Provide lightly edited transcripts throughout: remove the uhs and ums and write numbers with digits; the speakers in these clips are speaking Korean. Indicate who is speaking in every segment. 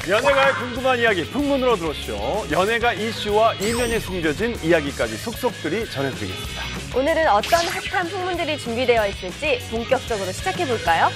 Speaker 1: 연예가의 궁금한 이야기 풍문으로 들어오시죠. 연예가 이슈와 이면에 숨겨진 이야기까지 속속들이 전해드리겠습니다.
Speaker 2: 오늘은 어떤 핫한 풍문들이 준비되어 있을지 본격적으로 시작해볼까요?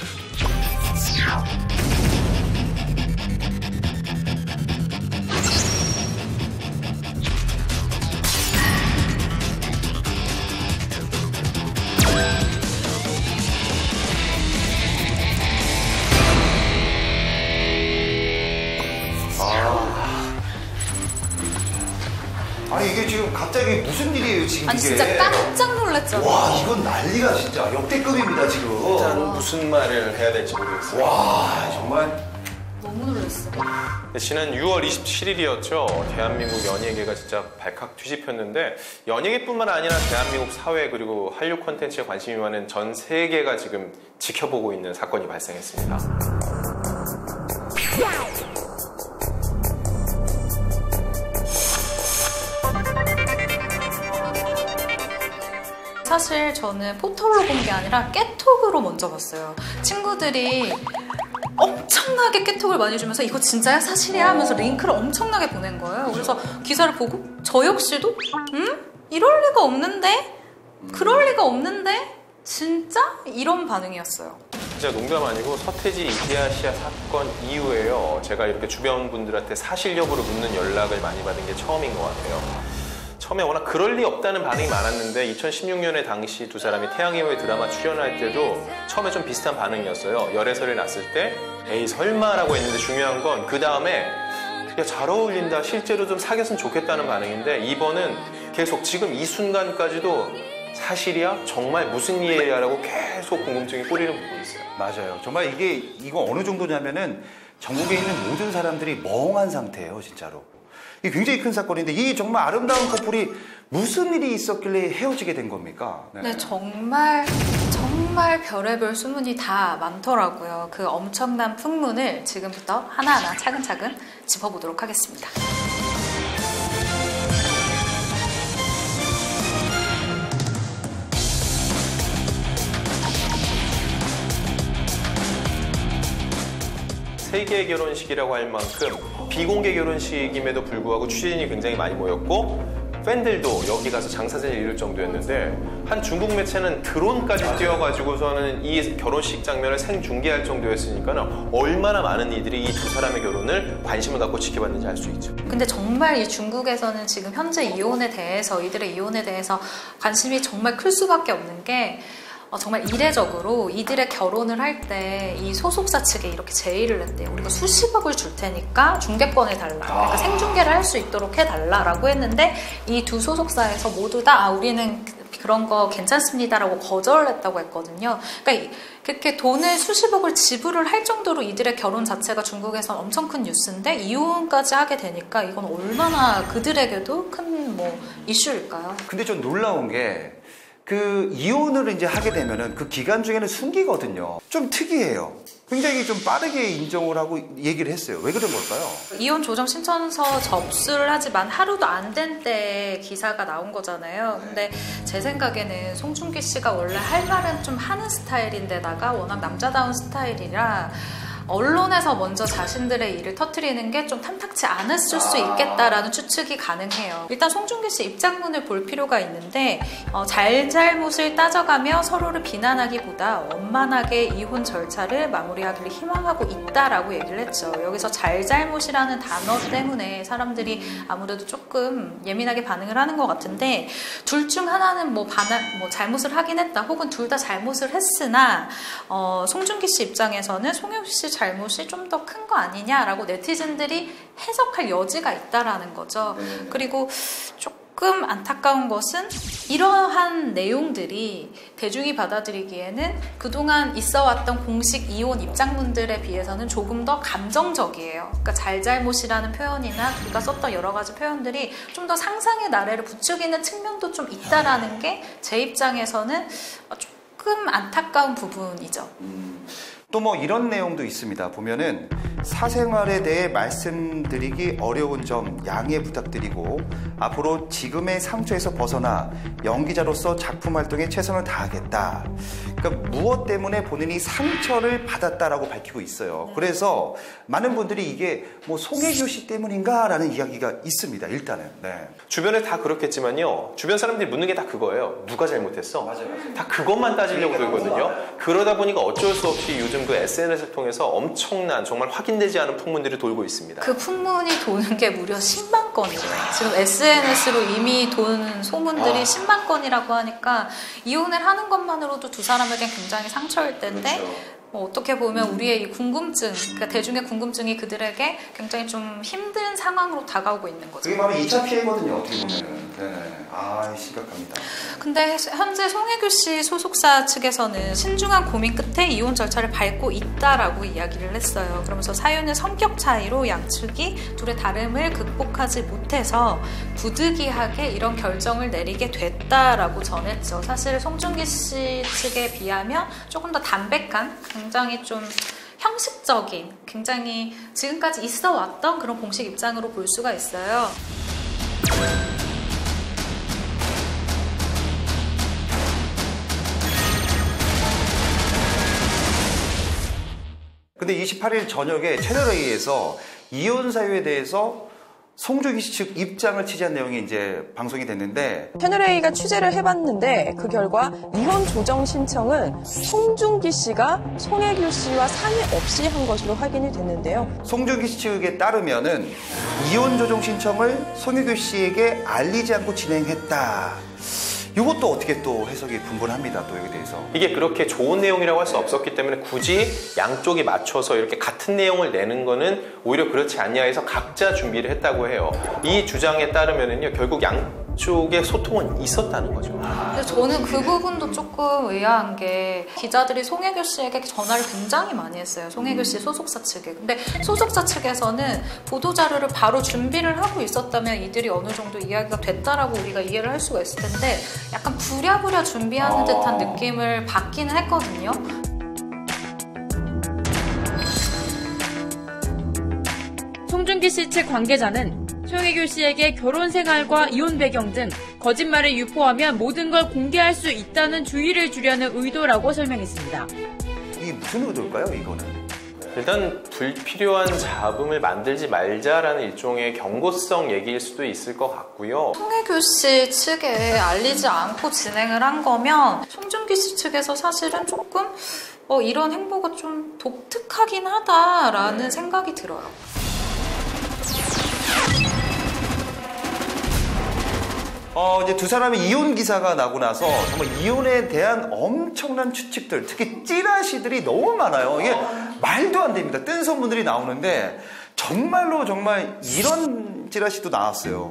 Speaker 3: 아니 이게 지금 갑자기 무슨 일이에요 지금
Speaker 4: 아니
Speaker 3: 이게?
Speaker 4: 진짜 깜짝 놀랐죠.
Speaker 3: 와 이건 난리가 진짜 역대급입니다 지금.
Speaker 5: 일단 무슨 말을 해야 될지 모르겠어요.
Speaker 3: 와 정말
Speaker 4: 너무 놀랐어요.
Speaker 5: 지난 6월 27일이었죠. 대한민국 연예계가 진짜 발칵 뒤집혔는데 연예계뿐만 아니라 대한민국 사회 그리고 한류 콘텐츠에 관심이 많은 전 세계가 지금 지켜보고 있는 사건이 발생했습니다.
Speaker 4: 사실 저는 포털로 본 게 아니라 깨톡으로 먼저 봤어요. 친구들이 엄청나게 깨톡을 많이 주면서 이거 진짜야? 사실이야? 하면서 링크를 엄청나게 보낸 거예요. 그래서 기사를 보고 저 역시도 이럴 리가 없는데? 그럴 리가 없는데? 진짜? 이런 반응이었어요.
Speaker 5: 진짜 농담 아니고 서태지 이디아시아 사건 이후에요. 제가 이렇게 주변 분들한테 사실 여부를 묻는 연락을 많이 받은 게 처음인 것 같아요. 처음에 워낙 그럴 리 없다는 반응이 많았는데 2016년에 당시 두 사람이 태양의 드라마 출연할 때도 처음에 좀 비슷한 반응이었어요. 열애설이 났을 때 에이 설마라고 했는데 중요한 건 그 다음에 야, 잘 어울린다 실제로 좀 사귀었으면 좋겠다는 반응인데 이번은 계속 지금 이 순간까지도 사실이야? 정말 무슨 일이야? 라고 계속 궁금증이 꼬리를 물고 있어요.
Speaker 3: 맞아요. 정말 이거 어느 정도냐면은 전국에 있는 모든 사람들이 멍한 상태예요 진짜로. 이게 굉장히 큰 사건인데 이 정말 아름다운 커플이 무슨 일이 있었길래 헤어지게 된 겁니까?
Speaker 4: 네, 정말 별의별 소문이 다 많더라고요. 그 엄청난 풍문을 지금부터 하나하나 차근차근 짚어보도록 하겠습니다.
Speaker 5: 세계 결혼식이라고 할 만큼 비공개 결혼식임에도 불구하고 취재진이 굉장히 많이 모였고 팬들도 여기 가서 장사진을 이룰 정도였는데 한 중국 매체는 드론까지 띄워가지고서는 이 결혼식 장면을 생중계할 정도였으니까 얼마나 많은 이들이 이 두 사람의 결혼을 관심을 갖고 지켜봤는지 알 수 있죠.
Speaker 4: 근데 정말 이 중국에서는 지금 현재 이혼에 대해서 이들의 이혼에 대해서 관심이 정말 클 수밖에 없는 게 정말 이례적으로 이들의 결혼을 할 때 이 소속사 측에 이렇게 제의를 했대요. 우리가 수십억을 줄 테니까 중계권을 달라. 그러니까 생중계를 할 수 있도록 해달라라고 했는데 이 두 소속사에서 모두 다 우리는 그런 거 괜찮습니다라고 거절을 했다고 했거든요. 그러니까 그렇게 돈을 수십억을 지불을 할 정도로 이들의 결혼 자체가 중국에선 엄청 큰 뉴스인데 이혼까지 하게 되니까 이건 얼마나 그들에게도 큰 이슈일까요?
Speaker 3: 근데 좀 놀라운 게 그 이혼을 이제 하게 되면은 그 기간 중에는 순기거든요. 좀 특이해요. 굉장히 좀 빠르게 인정을 하고 얘기를 했어요. 왜 그런 걸까요?
Speaker 4: 이혼 조정 신청서 접수를 하지만 하루도 안 된 때 기사가 나온 거잖아요. 근데 제 생각에는 송중기 씨가 원래 할 말은 좀 하는 스타일인데다가 워낙 남자다운 스타일이라 언론에서 먼저 자신들의 일을 터뜨리는 게 좀 탐탁치 않았을 수 있겠다라는 추측이 가능해요. 일단 송중기 씨 입장문을 볼 필요가 있는데 잘잘못을 따져가며 서로를 비난하기보다 원만하게 이혼 절차를 마무리하기를 희망하고 있다라고 얘기를 했죠. 여기서 잘잘못이라는 단어 때문에 사람들이 아무래도 조금 예민하게 반응을 하는 것 같은데 둘 중 하나는 잘못을 하긴 했다 혹은 둘 다 잘못을 했으나 송중기 씨 입장에서는 송혜교 씨 잘못이 좀 더 큰 거 아니냐라고 네티즌들이 해석할 여지가 있다라는 거죠. 그리고 조금 안타까운 것은 이러한 내용들이 대중이 받아들이기에는 그동안 있어왔던 공식 이혼 입장문들에 비해서는 조금 더 감정적이에요. 그러니까 잘잘못이라는 표현이나 그가 썼던 여러 가지 표현들이 좀 더 상상의 나래를 부추기는 측면도 좀 있다라는 게 제 입장에서는 조금 안타까운 부분이죠.
Speaker 3: 또 이런 내용도 있습니다. 보면은 사생활에 대해 말씀드리기 어려운 점 양해 부탁드리고 앞으로 지금의 상처에서 벗어나 연기자로서 작품 활동에 최선을 다하겠다. 그러니까 무엇 때문에 본인이 상처를 받았다라고 밝히고 있어요. 그래서 많은 분들이 이게 뭐 송혜교 씨 때문인가라는 이야기가 있습니다. 일단은. 네.
Speaker 5: 주변에 다 그렇겠지만요. 주변 사람들이 묻는 게 다 그거예요. 누가 잘못했어?
Speaker 3: 맞아요.
Speaker 5: 다 그것만 따지려고 그러거든요. 그러다 보니까 어쩔 수 없이 요즘 그 SNS를 통해서 엄청난 정말 확인되지 않은 풍문들이 돌고 있습니다.
Speaker 4: 그 풍문이 도는 게 무려 10만 건이래요. 지금 SNS로 이미 도는 소문들이 10만 건이라고 하니까 이혼을 하는 것만으로도 두 사람에겐 굉장히 상처일 텐데
Speaker 3: 그렇죠.
Speaker 4: 어떻게 보면 우리의 이 궁금증, 그러니까 대중의 궁금증이 그들에게 굉장히 좀 힘든 상황으로 다가오고 있는 거죠.
Speaker 3: 그게 바로 2차 피해거든요. 어떻게 보면은. 네. 아, 심각합니다.
Speaker 4: 근데 현재 송혜교 씨 소속사 측에서는 신중한 고민 끝에 이혼 절차를 밟고 있다라고 이야기를 했어요. 그러면서 사유는 성격 차이로 양측이 둘의 다름을 극복하지 못해서 부득이하게 이런 결정을 내리게 됐다라고 전했죠. 사실 송중기 씨 측에 비하면 조금 더 담백한, 굉장히 좀 형식적인, 굉장히 지금까지 있어 왔던 그런 공식 입장으로 볼 수가 있어요.
Speaker 3: 근데 28일 저녁에 채널A에서 이혼 사유에 대해서 송중기 씨 측 입장을 취재한 내용이 이제 방송이 됐는데
Speaker 6: 채널A가 취재를 해봤는데 그 결과 이혼 조정 신청은 송중기 씨가 송혜교 씨와 상의 없이 한 것으로 확인이 됐는데요.
Speaker 3: 송중기 씨 측에 따르면은 이혼 조정 신청을 송혜교 씨에게 알리지 않고 진행했다. 이것도 어떻게 또 해석이 분분합니다. 또 여기 대해서.
Speaker 5: 이게 그렇게 좋은 내용이라고 할 수 없었기 때문에 굳이 양쪽이 맞춰서 이렇게 같은 내용을 내는 거는 오히려 그렇지 않냐 해서 각자 준비를 했다고 해요. 이 주장에 따르면은요, 결국 양쪽의 소통은 있었다는 거죠.
Speaker 4: 근데 저는 그 부분도 조금 의아한 게 기자들이 송혜교 씨에게 전화를 굉장히 많이 했어요. 송혜교 씨 소속사 측에. 근데 소속사 측에서는 보도자료를 바로 준비를 하고 있었다면 이들이 어느 정도 이야기가 됐다라고 우리가 이해를 할 수가 있을 텐데 약간 부랴부랴 준비하는 듯한 느낌을 받기는 했거든요.
Speaker 7: 송중기 씨 측 관계자는 송혜교 씨에게 결혼 생활과 이혼 배경 등 거짓말을 유포하면 모든 걸 공개할 수 있다는 주의를 주려는 의도라고 설명했습니다.
Speaker 3: 이게 무슨 의도일까요, 이거는?
Speaker 5: 일단 불필요한 잡음을 만들지 말자라는 일종의 경고성 얘기일 수도 있을 것 같고요.
Speaker 4: 송혜교 씨 측에 알리지 않고 진행을 한 거면 송중기 씨 측에서 사실은 조금 이런 행보가 좀 독특하긴 하다라는 생각이 들어요.
Speaker 3: 이제 두 사람의 이혼 기사가 나고 나서 정말 이혼에 대한 엄청난 추측들, 특히 찌라시들이 너무 많아요. 이게 말도 안 됩니다. 뜬 소문들이 나오는데 정말로 정말 이런 찌라시도 나왔어요.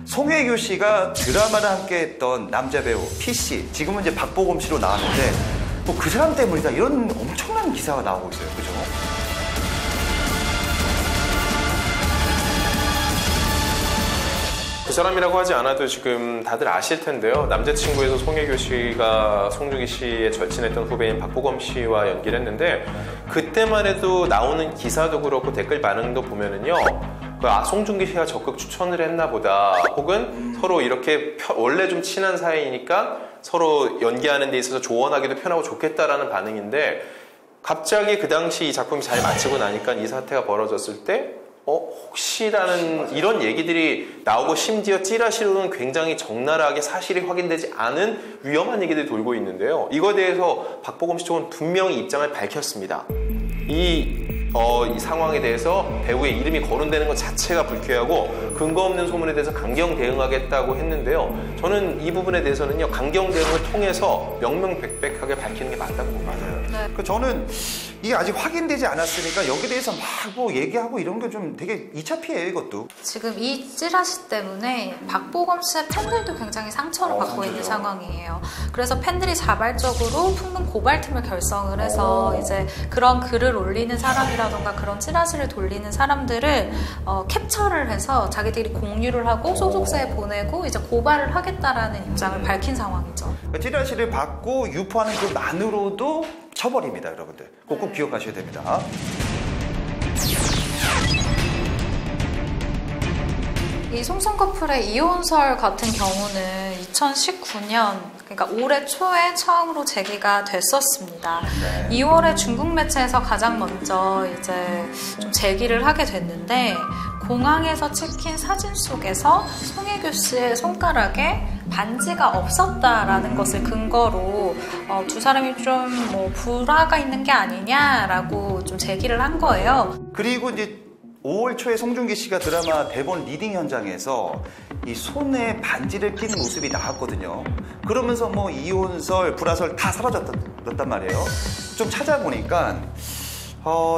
Speaker 3: 송혜교 씨가 드라마를 함께했던 남자 배우 P씨, 지금은 이제 박보검 씨로 나왔는데 뭐 그 사람 때문이다 이런 엄청난 기사가 나오고 있어요. 그죠?
Speaker 5: 그 사람이라고 하지 않아도 지금 다들 아실 텐데요. 남자친구에서 송혜교 씨가 송중기 씨의 절친했던 후배인 박보검 씨와 연기를 했는데 그때만 해도 나오는 기사도 그렇고 댓글 반응도 보면은요. 송중기 씨가 적극 추천을 했나 보다. 혹은 서로 이렇게 원래 좀 친한 사이니까 서로 연기하는 데 있어서 조언하기도 편하고 좋겠다라는 반응인데 갑자기 그 당시 이 작품이 잘 마치고 나니까 이 사태가 벌어졌을 때 혹시라는 이런 얘기들이 나오고 심지어 찌라시로는 굉장히 적나라하게 사실이 확인되지 않은 위험한 얘기들이 돌고 있는데요. 이거에 대해서 박보검 씨 쪽은 분명히 입장을 밝혔습니다. 이 상황에 대해서 배우의 이름이 거론되는 것 자체가 불쾌하고 근거 없는 소문에 대해서 강경 대응하겠다고 했는데요. 저는 이 부분에 대해서는요. 강경 대응을 통해서 명명백백하게 밝히는 게 맞다고 봅니다.
Speaker 3: 네. 저는 이게 아직 확인되지 않았으니까 여기에 대해서 막 뭐 얘기하고 이런 게 좀 되게 2차 피해예요, 이것도.
Speaker 4: 지금 이 찌라시 때문에 박보검 씨의 팬들도 굉장히 상처를 받고 있는 상황이에요. 그래서 팬들이 자발적으로 풍문 고발팀을 결성을 해서 이제 그런 글을 올리는 사람이라던가 그런 찌라시를 돌리는 사람들을 캡처를 해서 자기들이 공유를 하고 소속사에 보내고 이제 고발을 하겠다라는 입장을 밝힌 상황이죠.
Speaker 3: 찌라시를 받고 유포하는 그만으로도 처벌입니다, 여러분들. 꼭 기억하셔야 됩니다.
Speaker 4: 이 송송 커플의 이혼설 같은 경우는 2019년, 그러니까 올해 초에 처음으로 제기가 됐었습니다. 2월에 중국 매체에서 가장 먼저 이제 좀 제기를 하게 됐는데, 공항에서 찍힌 사진 속에서 송혜교 씨의 손가락에 반지가 없었다라는 것을 근거로 두 사람이 좀 뭐 불화가 있는 게 아니냐라고 좀 제기를 한 거예요.
Speaker 3: 그리고 이제 5월 초에 송중기 씨가 드라마 대본 리딩 현장에서 이 손에 반지를 낀 모습이 나왔거든요. 그러면서 뭐 이혼설, 불화설 다 사라졌단 말이에요. 좀 찾아보니까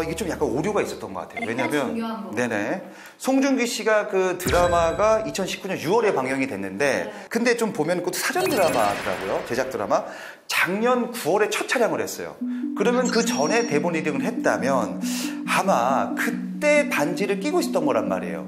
Speaker 3: 이게 좀 약간 오류가 있었던 것 같아요. 왜냐면 네네, 송중기 씨가 그 드라마가 2019년 6월에 방영이 됐는데, 근데 좀 보면 그것도 사전 드라마더라고요. 제작 드라마. 작년 9월에 첫 촬영을 했어요. 그러면 그 전에 대본 리딩을 했다면 아마 그때 반지를 끼고 있었던 거란 말이에요.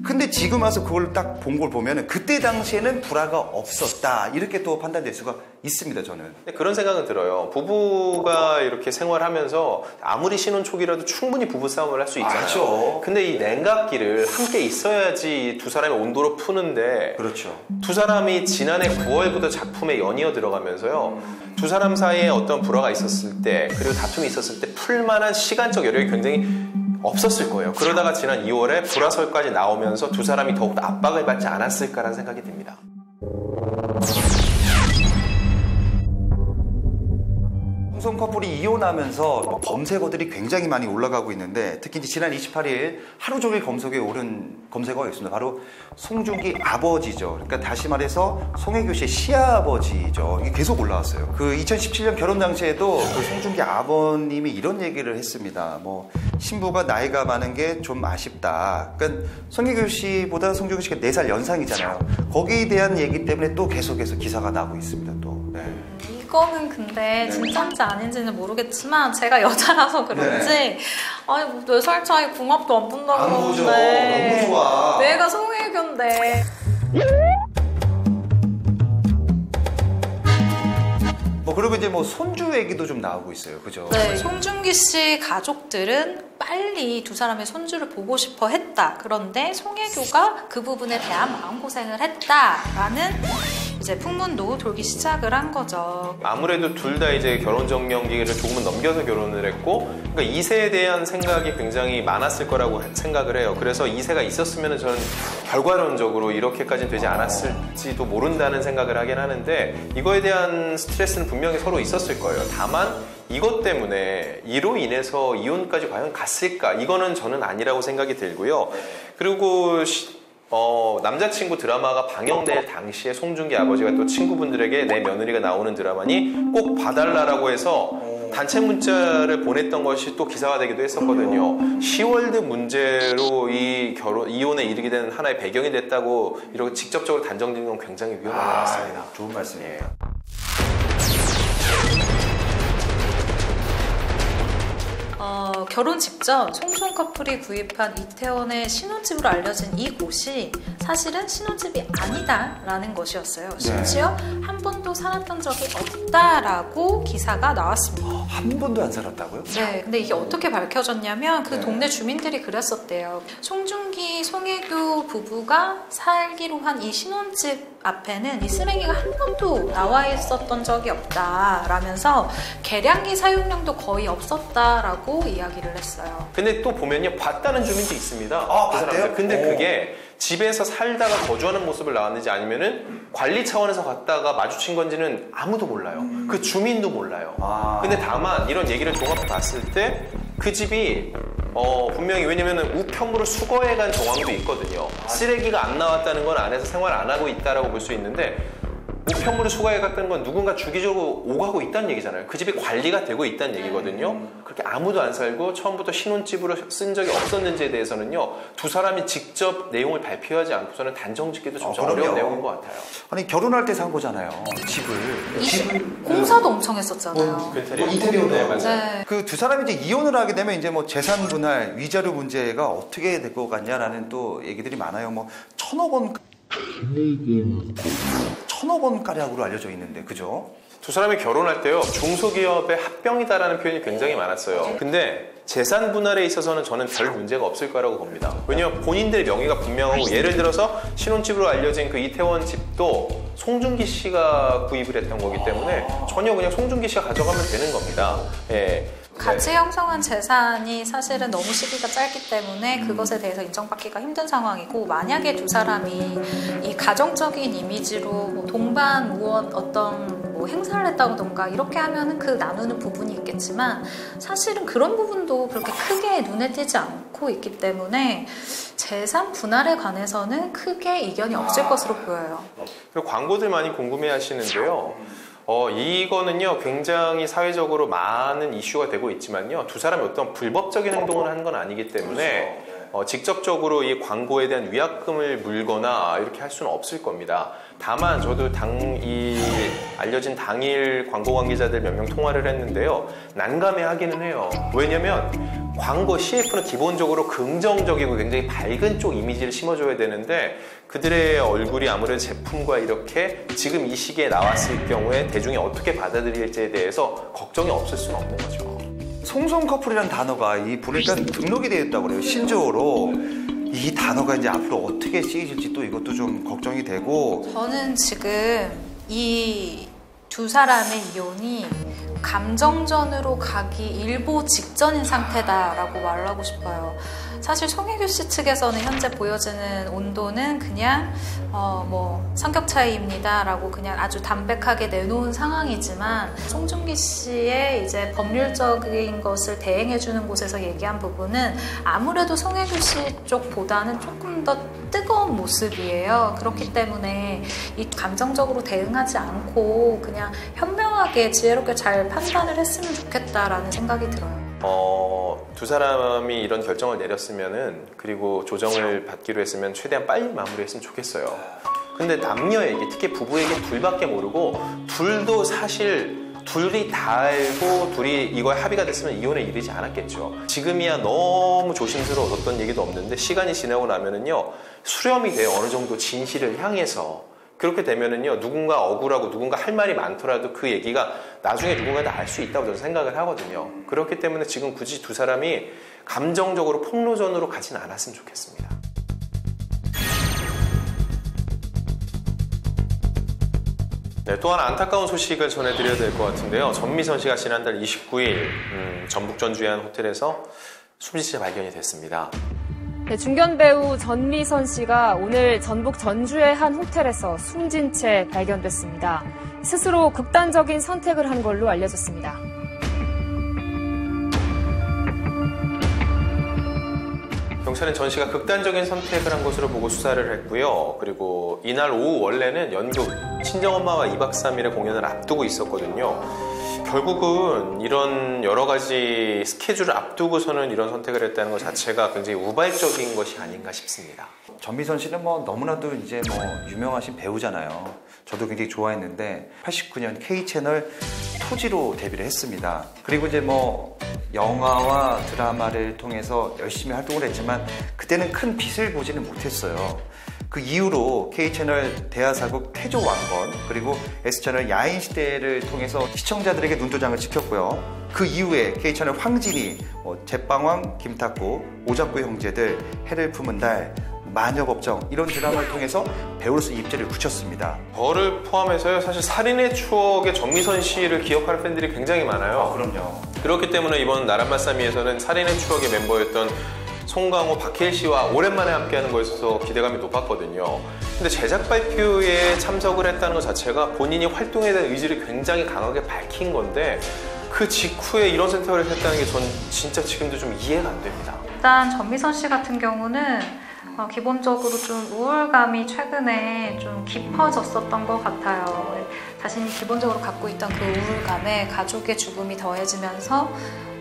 Speaker 3: 근데 지금 와서 그걸 딱 본 걸 보면은 그때 당시에는 불화가 없었다, 이렇게 또 판단될 수가 있습니다, 저는.
Speaker 5: 그런 생각은 들어요. 부부가 이렇게 생활하면서 아무리 신혼 초기라도 충분히 부부싸움을 할 수 있잖아요.
Speaker 3: 그렇죠.
Speaker 5: 근데 이 냉각기를 함께 있어야지 두 사람이 온도로 푸는데,
Speaker 3: 그렇죠.
Speaker 5: 두 사람이 지난해 9월부터 작품에 연이어 들어가면서요, 두 사람 사이에 어떤 불화가 있었을 때, 그리고 다툼이 있었을 때 풀만한 시간적 여력이 굉장히 없었을 거예요. 그러다가 지난 2월에 불화설까지 나오면서 두 사람이 더욱더 압박을 받지 않았을까라는 생각이 듭니다.
Speaker 3: 송송 커플이 이혼하면서 검색어들이 굉장히 많이 올라가고 있는데, 특히 이제 지난 28일 하루 종일 검색에 오른 검색어가 있습니다. 바로 송중기 아버지죠. 그러니까 다시 말해서 송혜교 씨의 시아버지죠. 이게 계속 올라왔어요. 그 2017년 결혼 당시에도 그 송중기 아버님이 이런 얘기를 했습니다. 뭐 신부가 나이가 많은 게 좀 아쉽다. 그러니까 송혜교 씨보다 송중기 씨가 4살 연상이잖아요. 거기에 대한 얘기 때문에 또 계속해서 기사가 나고 있습니다. 또. 네.
Speaker 4: 이거는 근데 진짜인지 아닌지는 모르겠지만 제가 여자라서 그런지 아니 뭐 4살 차이 궁합도 안 본다고
Speaker 3: 안 보죠.
Speaker 4: 그러는데
Speaker 3: 너무 좋아.
Speaker 4: 내가 송혜교인데.
Speaker 3: 그리고 이제 뭐 손주 얘기도 좀 나오고 있어요. 그죠?
Speaker 4: 네, 송중기 씨 가족들은 빨리 두 사람의 손주를 보고 싶어 했다. 그런데 송혜교가 그 부분에 대한 마음고생을 했다라는 이제 풍문도 돌기 시작을 한 거죠.
Speaker 5: 아무래도 둘 다 이제 결혼 정년기를 조금은 넘겨서 결혼을 했고, 그러니까 2세에 대한 생각이 굉장히 많았을 거라고 생각을 해요. 그래서 2세가 있었으면 저는 결과론적으로 이렇게까지는 되지 않았을지도 모른다는 생각을 하긴 하는데, 이거에 대한 스트레스는 분명히 서로 있었을 거예요. 다만 이것 때문에 이로 인해서 이혼까지 과연 갔을까? 이거는 저는 아니라고 생각이 들고요. 그리고 남자친구 드라마가 방영될 당시에 송중기 아버지가 또 친구분들에게 내 며느리가 나오는 드라마니 꼭 봐달라고 해서 단체 문자를 보냈던 것이 또 기사화되기도 했었거든요. 시월드 문제로 이혼에 이르게 된 하나의 배경이 됐다고 이렇게 직접적으로 단정짓는 건 굉장히 위험한 것 같습니다.
Speaker 3: 좋은 말씀이에요.
Speaker 4: 결혼 직전 송송 커플이 구입한 이태원의 신혼집으로 알려진 이곳이 사실은 신혼집이 아니다라는 것이었어요. 심지어 한 번도 살았던 적이 없다라고 기사가 나왔습니다.
Speaker 3: 한 번도 안 살았다고요?
Speaker 4: 네, 근데 이게 어떻게 밝혀졌냐면 그 동네 주민들이 그랬었대요. 송중기, 송혜교 부부가 살기로 한 이 신혼집 앞에는 이 쓰레기가 한 번도 나와 있었던 적이 없다라면서 계량기 사용량도 거의 없었다라고 이야기를 했어요.
Speaker 5: 근데 또 보면요, 봤다는 주민도 있습니다.
Speaker 3: 아,
Speaker 5: 그 사람들.
Speaker 3: 봤대요?
Speaker 5: 근데 그게 집에서 살다가 거주하는 모습을 나왔는지 아니면은 관리 차원에서 갔다가 마주친 건지는 아무도 몰라요. 그 주민도 몰라요. 근데 다만 이런 얘기를 종합해 봤을 때 그 집이 분명히, 왜냐면은 우편물을 수거해 간 정황도 있거든요. 쓰레기가 안 나왔다는 건 안에서 생활 안 하고 있다라고 볼 수 있는데, 우편물을 수거해 갔다는 건 누군가 주기적으로 오가고 있다는 얘기잖아요. 그 집이 관리가 되고 있다는 얘기거든요. 그렇게 아무도 안 살고 처음부터 신혼집으로 쓴 적이 없었는지에 대해서는요, 두 사람이 직접 내용을 발표하지 않고서는 단정짓기도 좀 어려운 내용인 것 같아요.
Speaker 3: 아니, 결혼할 때 산 거잖아요. 집을.
Speaker 4: 공사도 엄청 했었잖아요.
Speaker 3: 인테리어도.
Speaker 5: 네, 맞아요.
Speaker 4: 네.
Speaker 3: 그 두 사람이 이제 이혼을 하게 되면 이제 뭐 재산 분할, 위자료 문제가 어떻게 될 것 같냐라는 또 얘기들이 많아요. 뭐 1,000억 원 가량으로 알려져 있는데, 그죠?
Speaker 5: 두 사람이 결혼할 때요, 중소기업의 합병이다라는 표현이 굉장히 많았어요. 근데 재산 분할에 있어서는 저는 별 문제가 없을 거라고 봅니다. 왜냐하면 본인들의 명의가 분명하고 예를 들어서 신혼집으로 알려진 그 이태원 집도 송중기 씨가 구입을 했던 거기 때문에 전혀 그냥 송중기 씨가 가져가면 되는 겁니다. 예.
Speaker 4: 같이 형성한 재산이 사실은 너무 시기가 짧기 때문에 그것에 대해서 인정받기가 힘든 상황이고, 만약에 두 사람이 이 가정적인 이미지로 뭐 동반 무엇 어떤 뭐 행사를 했다던가 이렇게 하면은 그 나누는 부분이 있겠지만, 사실은 그런 부분도 그렇게 크게 눈에 띄지 않고 있기 때문에 재산 분할에 관해서는 크게 이견이 없을 것으로 보여요.
Speaker 5: 그리고 광고들 많이 궁금해 하시는데요. 이거는요, 굉장히 사회적으로 많은 이슈가 되고 있지만요, 두 사람이 어떤 불법적인 행동을 한 건 아니기 때문에 직접적으로 이 광고에 대한 위약금을 물거나 이렇게 할 수는 없을 겁니다. 다만 저도 알려진 당일 광고 관계자들 몇 명 통화를 했는데요, 난감해하기는 해요. 왜냐면 광고 CF는 기본적으로 긍정적이고 굉장히 밝은 쪽 이미지를 심어줘야 되는데, 그들의 얼굴이 아무래도 제품과 이렇게 지금 이 시기에 나왔을 경우에 대중이 어떻게 받아들일지에 대해서 걱정이 없을 수는 없는 거죠.
Speaker 3: 송송 커플이라는 단어가 보니까 등록이 되어 있다고 그래요. 신조어로. 이 단어가 이제 앞으로 어떻게 쓰여질지 또 이것도 좀 걱정이 되고.
Speaker 4: 저는 지금 이 두 사람의 이혼이 감정전으로 가기 일보 직전인 상태다라고 말하고 싶어요. 사실 송혜교 씨 측에서는 현재 보여지는 온도는 그냥 뭐 성격 차이입니다라고 그냥 아주 담백하게 내놓은 상황이지만, 송중기 씨의 이제 법률적인 것을 대행해주는 곳에서 얘기한 부분은 아무래도 송혜교 씨 쪽보다는 조금 더 뜨거운 모습이에요. 그렇기 때문에 이 감정적으로 대응하지 않고 그냥 현명하게 지혜롭게 잘 판단을 했으면 좋겠다라는 생각이 들어요.
Speaker 5: 두 사람이 이런 결정을 내렸으면은, 그리고 조정을 받기로 했으면 최대한 빨리 마무리했으면 좋겠어요. 근데 남녀에게, 특히 부부에게 둘밖에 모르고, 둘도 사실 둘이 다 알고 둘이 이거에 합의가 됐으면 이혼에 이르지 않았겠죠. 지금이야 너무 조심스러워 어떤 얘기도 없는데, 시간이 지나고 나면은요, 수렴이 돼요. 어느 정도 진실을 향해서. 그렇게 되면은요, 누군가 억울하고 누군가 할 말이 많더라도 그 얘기가 나중에 누군가도 알 수 있다고 저는 생각을 하거든요. 그렇기 때문에 지금 굳이 두 사람이 감정적으로 폭로전으로 가진 않았으면 좋겠습니다. 네, 또 하나 안타까운 소식을 전해드려야 될 것 같은데요. 전미선 씨가 지난달 29일 전북 전주의 한 호텔에서 숨진 채 발견이 됐습니다.
Speaker 8: 네, 중견 배우 전미선 씨가 오늘 전북 전주의 한 호텔에서 숨진 채 발견됐습니다. 스스로 극단적인 선택을 한 걸로 알려졌습니다.
Speaker 5: 경찰은 전 씨가 극단적인 선택을 한 것으로 보고 수사를 했고요. 그리고 이날 오후 원래는 연극 친정엄마와 2박 3일의 공연을 앞두고 있었거든요. 결국은 이런 여러 가지 스케줄을 앞두고서는 이런 선택을 했다는 것 자체가 굉장히 우발적인 것이 아닌가 싶습니다.
Speaker 3: 전미선 씨는 뭐 너무나도 이제 뭐 유명하신 배우잖아요. 저도 굉장히 좋아했는데 89년 K채널 토지로 데뷔를 했습니다. 그리고 이제 뭐 영화와 드라마를 통해서 열심히 활동을 했지만 그때는 큰 빛을 보지는 못했어요. 그 이후로 K채널 대하사국 태조왕건 그리고 S채널 야인시대를 통해서 시청자들에게 눈도장을 찍혔고요. 그 이후에 K채널 황진이, 제빵왕, 김탁구, 오작구 형제들, 해를 품은 달, 마녀법정 이런 드라마를 통해서 배우로서 입지를 굳혔습니다.
Speaker 5: 저를 포함해서요, 사실 살인의 추억의 전미선 씨를 기억하는 팬들이 굉장히 많아요.
Speaker 3: 그럼요.
Speaker 5: 그렇기 때문에 이번 나란말싸미에서는 살인의 추억의 멤버였던 송강호, 박해일 씨와 오랜만에 함께하는 거에 있어서 기대감이 높았거든요. 근데 제작 발표에 참석을 했다는 것 자체가 본인이 활동에 대한 의지를 굉장히 강하게 밝힌 건데 그 직후에 이런 선택을 했다는 게 전 진짜 지금도 좀 이해가 안 됩니다.
Speaker 4: 일단 전미선 씨 같은 경우는 기본적으로 좀 우울감이 최근에 좀 깊어졌었던 것 같아요. 자신이 기본적으로 갖고 있던 그 우울감에 가족의 죽음이 더해지면서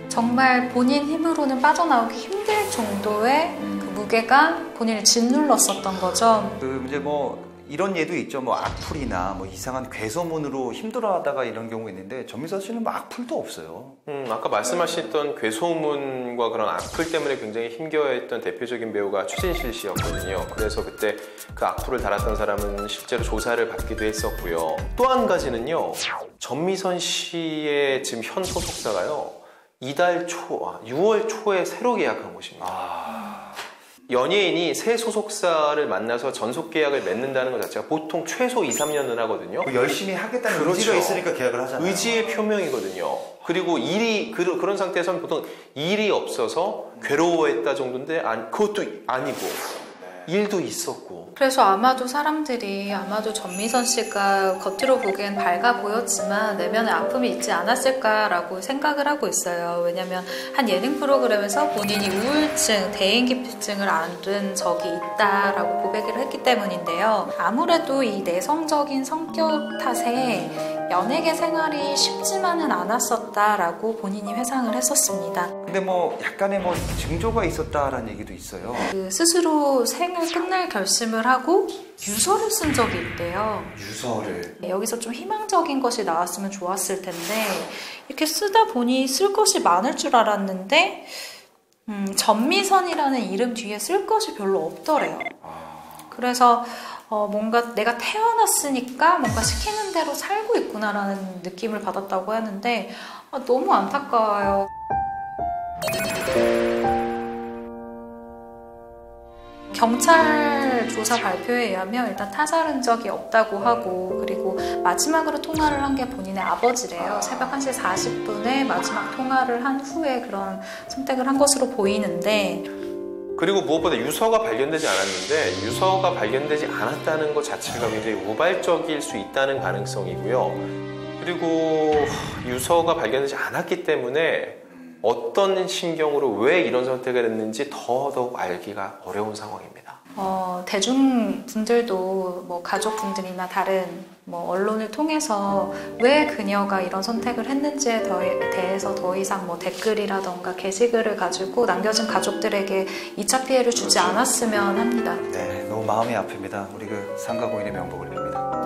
Speaker 4: 정말 본인 힘으로는 빠져나오기 힘들 정도의 그 무게가 본인을 짓눌렀었던 거죠.
Speaker 3: 이제 뭐 이런 예도 있죠. 뭐 악플이나 뭐 이상한 괴소문으로 힘들어하다가 이런 경우가 있는데 전미선 씨는 뭐 악플도 없어요.
Speaker 5: 아까 말씀하셨던 괴소문과 그런 악플 때문에 굉장히 힘겨워했던 대표적인 배우가 최진실 씨였거든요. 그래서 그때 그 악플을 달았던 사람은 실제로 조사를 받기도 했었고요. 또 한 가지는요, 전미선 씨의 지금 현 소속사가요, 이달 초, 6월 초에 새로 계약한 곳입니다. 연예인이 새 소속사를 만나서 전속 계약을 맺는다는 것 자체가 보통 최소 2, 3년은 하거든요.
Speaker 3: 열심히 하겠다는
Speaker 5: 그렇죠.
Speaker 3: 의지가 있으니까 계약을 하잖아요.
Speaker 5: 의지의 표명이거든요. 그리고 일이 그런 상태에서는 보통 일이 없어서 괴로워했다 정도인데 그것도 아니고 일도 있었고.
Speaker 4: 그래서 아마도 사람들이 전미선 씨가 겉으로 보기엔 밝아 보였지만 내면에 아픔이 있지 않았을까라고 생각을 하고 있어요. 왜냐하면 한 예능 프로그램에서 본인이 우울증, 대인기피증을 앓은 적이 있다라고 고백을 했기 때문인데요. 아무래도 이 내성적인 성격 탓에 연예계 생활이 쉽지만은 않았었다라고 본인이 회상을 했었습니다.
Speaker 3: 근데 약간의 징조가 있었다라는 얘기도 있어요.
Speaker 4: 스스로 생을 끝낼 결심을 하고 유서를 쓴 적이 있대요.
Speaker 3: 유서를.
Speaker 4: 여기서 좀 희망적인 것이 나왔으면 좋았을 텐데 이렇게 쓰다 보니 쓸 것이 많을 줄 알았는데 전미선이라는 이름 뒤에 쓸 것이 별로 없더래요. 그래서 뭔가 내가 태어났으니까 뭔가 시키는 대로 살고 있구나라는 느낌을 받았다고 하는데 너무 안타까워요. 경찰 조사 발표에 의하면 일단 타살 흔적이 없다고 하고 그리고 마지막으로 통화를 한 게 본인의 아버지래요. 새벽 1시 40분에 마지막 통화를 한 후에 그런 선택을 한 것으로 보이는데
Speaker 5: 그리고 무엇보다 유서가 발견되지 않았는데 유서가 발견되지 않았다는 것 자체가 굉장히 우발적일 수 있다는 가능성이고요. 그리고 유서가 발견되지 않았기 때문에 어떤 심경으로 왜 이런 선택을 했는지 더더욱 알기가 어려운 상황입니다.
Speaker 4: 대중분들도 가족분들이나 다른 언론을 통해서 왜 그녀가 이런 선택을 했는지에 대해서 더 이상 댓글이라던가 게시글을 가지고 남겨진 가족들에게 2차 피해를 주지 않았으면 합니다.
Speaker 3: 네, 너무 마음이 아픕니다. 우리 상가고인의 명복을 빕니다.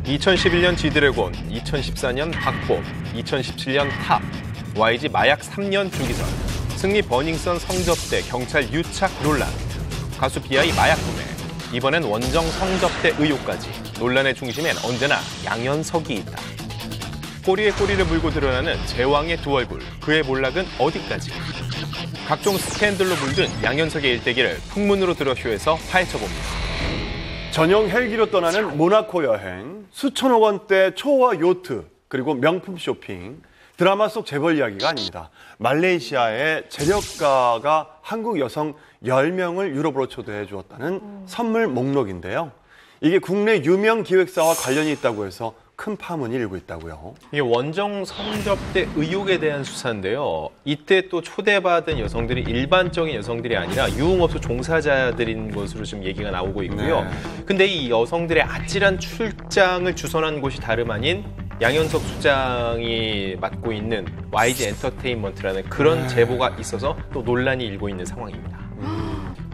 Speaker 1: 2011년 지드래곤, 2014년 박봄, 2017년 탑, YG 마약 3년 주기설, 승리 버닝썬 성접대 경찰 유착 논란, 가수 비아이 마약 구매, 이번엔 원정 성접대 의혹까지 논란의 중심엔 언제나 양현석이 있다. 꼬리에 꼬리를 물고 드러나는 제왕의 두 얼굴, 그의 몰락은 어디까지? 각종 스캔들로 물든 양현석의 일대기를 풍문으로 들어 쇼에서 파헤쳐봅니다. 전용 헬기로 떠나는 모나코 여행, 수천억 원대 초호화 요트, 그리고 명품 쇼핑, 드라마 속 재벌 이야기가 아닙니다. 말레이시아의 재력가가 한국 여성 10명을 유럽으로 초대해 주었다는 선물 목록인데요. 이게 국내 유명 기획사와 관련이 있다고 해서 큰 파문이 일고 있다고요.
Speaker 5: 이게 원정 성접대 의혹에 대한 수사인데요. 이때 또 초대받은 여성들이 일반적인 여성들이 아니라 유흥업소 종사자들인 것으로 지금 얘기가 나오고 있고요.
Speaker 1: 네.
Speaker 5: 근데 이 여성들의 아찔한 출장을 주선한 곳이 다름 아닌 양현석 수장이 맡고 있는 YG 엔터테인먼트라는 그런 제보가 있어서 또 논란이 일고 있는 상황입니다.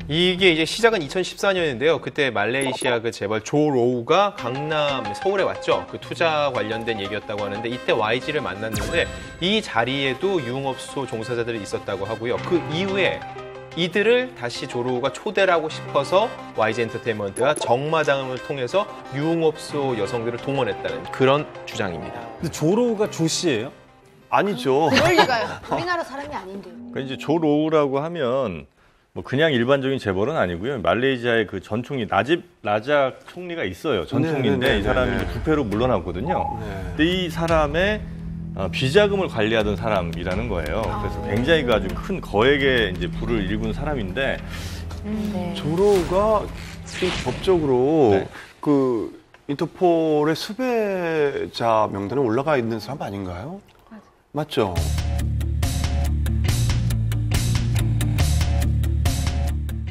Speaker 5: 이게 이제 시작은 2014년인데요. 그때 말레이시아 그 재벌 조 로우가 강남, 서울에 왔죠. 그 투자 관련된 얘기였다고 하는데 이때 YG를 만났는데 이 자리에도 유흥업소 종사자들이 있었다고 하고요. 그 이후에 이들을 다시 조 로우가 초대를 하고 싶어서 YG 엔터테인먼트가 정마담을 통해서 유흥업소 여성들을 동원했다는 그런 주장입니다.
Speaker 9: 근데 조 로우가 조 씨예요?
Speaker 1: 아니죠.
Speaker 2: 그럴 리가요. 우리나라 사람이 아닌데요.
Speaker 10: 그러니까 이제 조 로우라고 하면 그냥 일반적인 재벌은 아니고요. 말레이시아의 그 전총리 나집 라작 총리가 있어요. 전총리인데 이 사람이 이제 부패로 물러났거든요. 근데 이 사람의 비자금을 관리하던 사람이라는 거예요. 그래서 굉장히 아주 큰 거액의 이제 부를 일군 사람인데
Speaker 1: 조로가 법적으로
Speaker 10: 네.
Speaker 1: 그 인터폴의 수배자 명단에 올라가 있는 사람 아닌가요? 맞죠?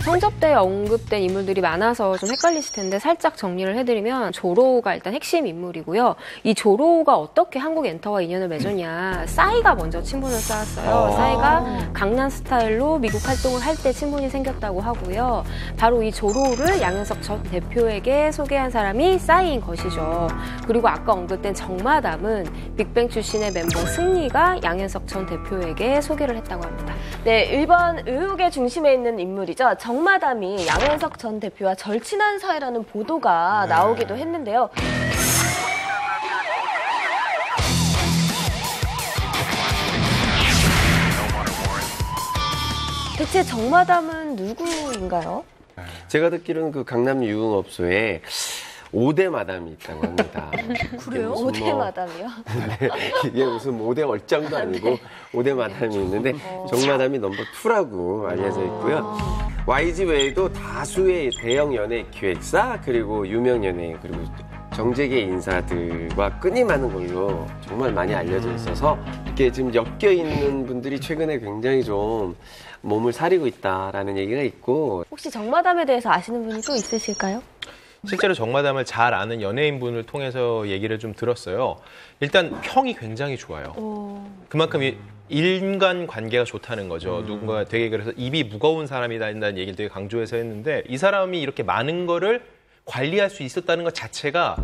Speaker 11: 성접대에 언급된 인물들이 많아서 좀 헷갈리실 텐데 살짝 정리를 해드리면 조로우가 일단 핵심 인물이고요. 이 조로우가 어떻게 한국 엔터와 인연을 맺었냐. 싸이가 먼저 친분을 쌓았어요. 싸이가 강남 스타일로 미국 활동을 할 때 친분이 생겼다고 하고요. 바로 이 조로우를 양현석 전 대표에게 소개한 사람이 싸이인 것이죠. 그리고 아까 언급된 정마담은 빅뱅 출신의 멤버 승리가 양현석 전 대표에게 소개를 했다고 합니다.
Speaker 2: 네, 1번 의혹의 중심에 있는 인물이죠. 정마담이 양현석 전 대표와 절친한 사이라는 보도가 나오기도 했는데요. 대체 정마담은 누구인가요?
Speaker 12: 제가 듣기로는 그 강남 유흥업소에 5대 마담이 있다고 합니다.
Speaker 2: 그래요? 5대 마담이요?
Speaker 12: 네, 이게 무슨 5대 얼짱도 아니고 5대 마담이 있는데 정마담이 넘버 2라고 알려져 있고요. YG 외에도 다수의 대형 연예 기획사 그리고 유명 연예인 그리고 정재계 인사들과 끈이 많은 걸로 정말 많이 알려져 있어서 이렇게 지금 엮여 있는 분들이 최근에 굉장히 좀 몸을 사리고 있다라는 얘기가 있고.
Speaker 2: 혹시 정마담에 대해서 아시는 분이 또 있으실까요?
Speaker 1: 실제로 정마담을 잘 아는 연예인분을 통해서 얘기를 좀 들었어요. 일단 평이 굉장히 좋아요. 그만큼 인간 관계가 좋다는 거죠. 누군가 되게 그래서 입이 무거운 사람이다는 얘기를 되게 강조해서 했는데 이 사람이 이렇게 많은 거를 관리할 수 있었다는 것 자체가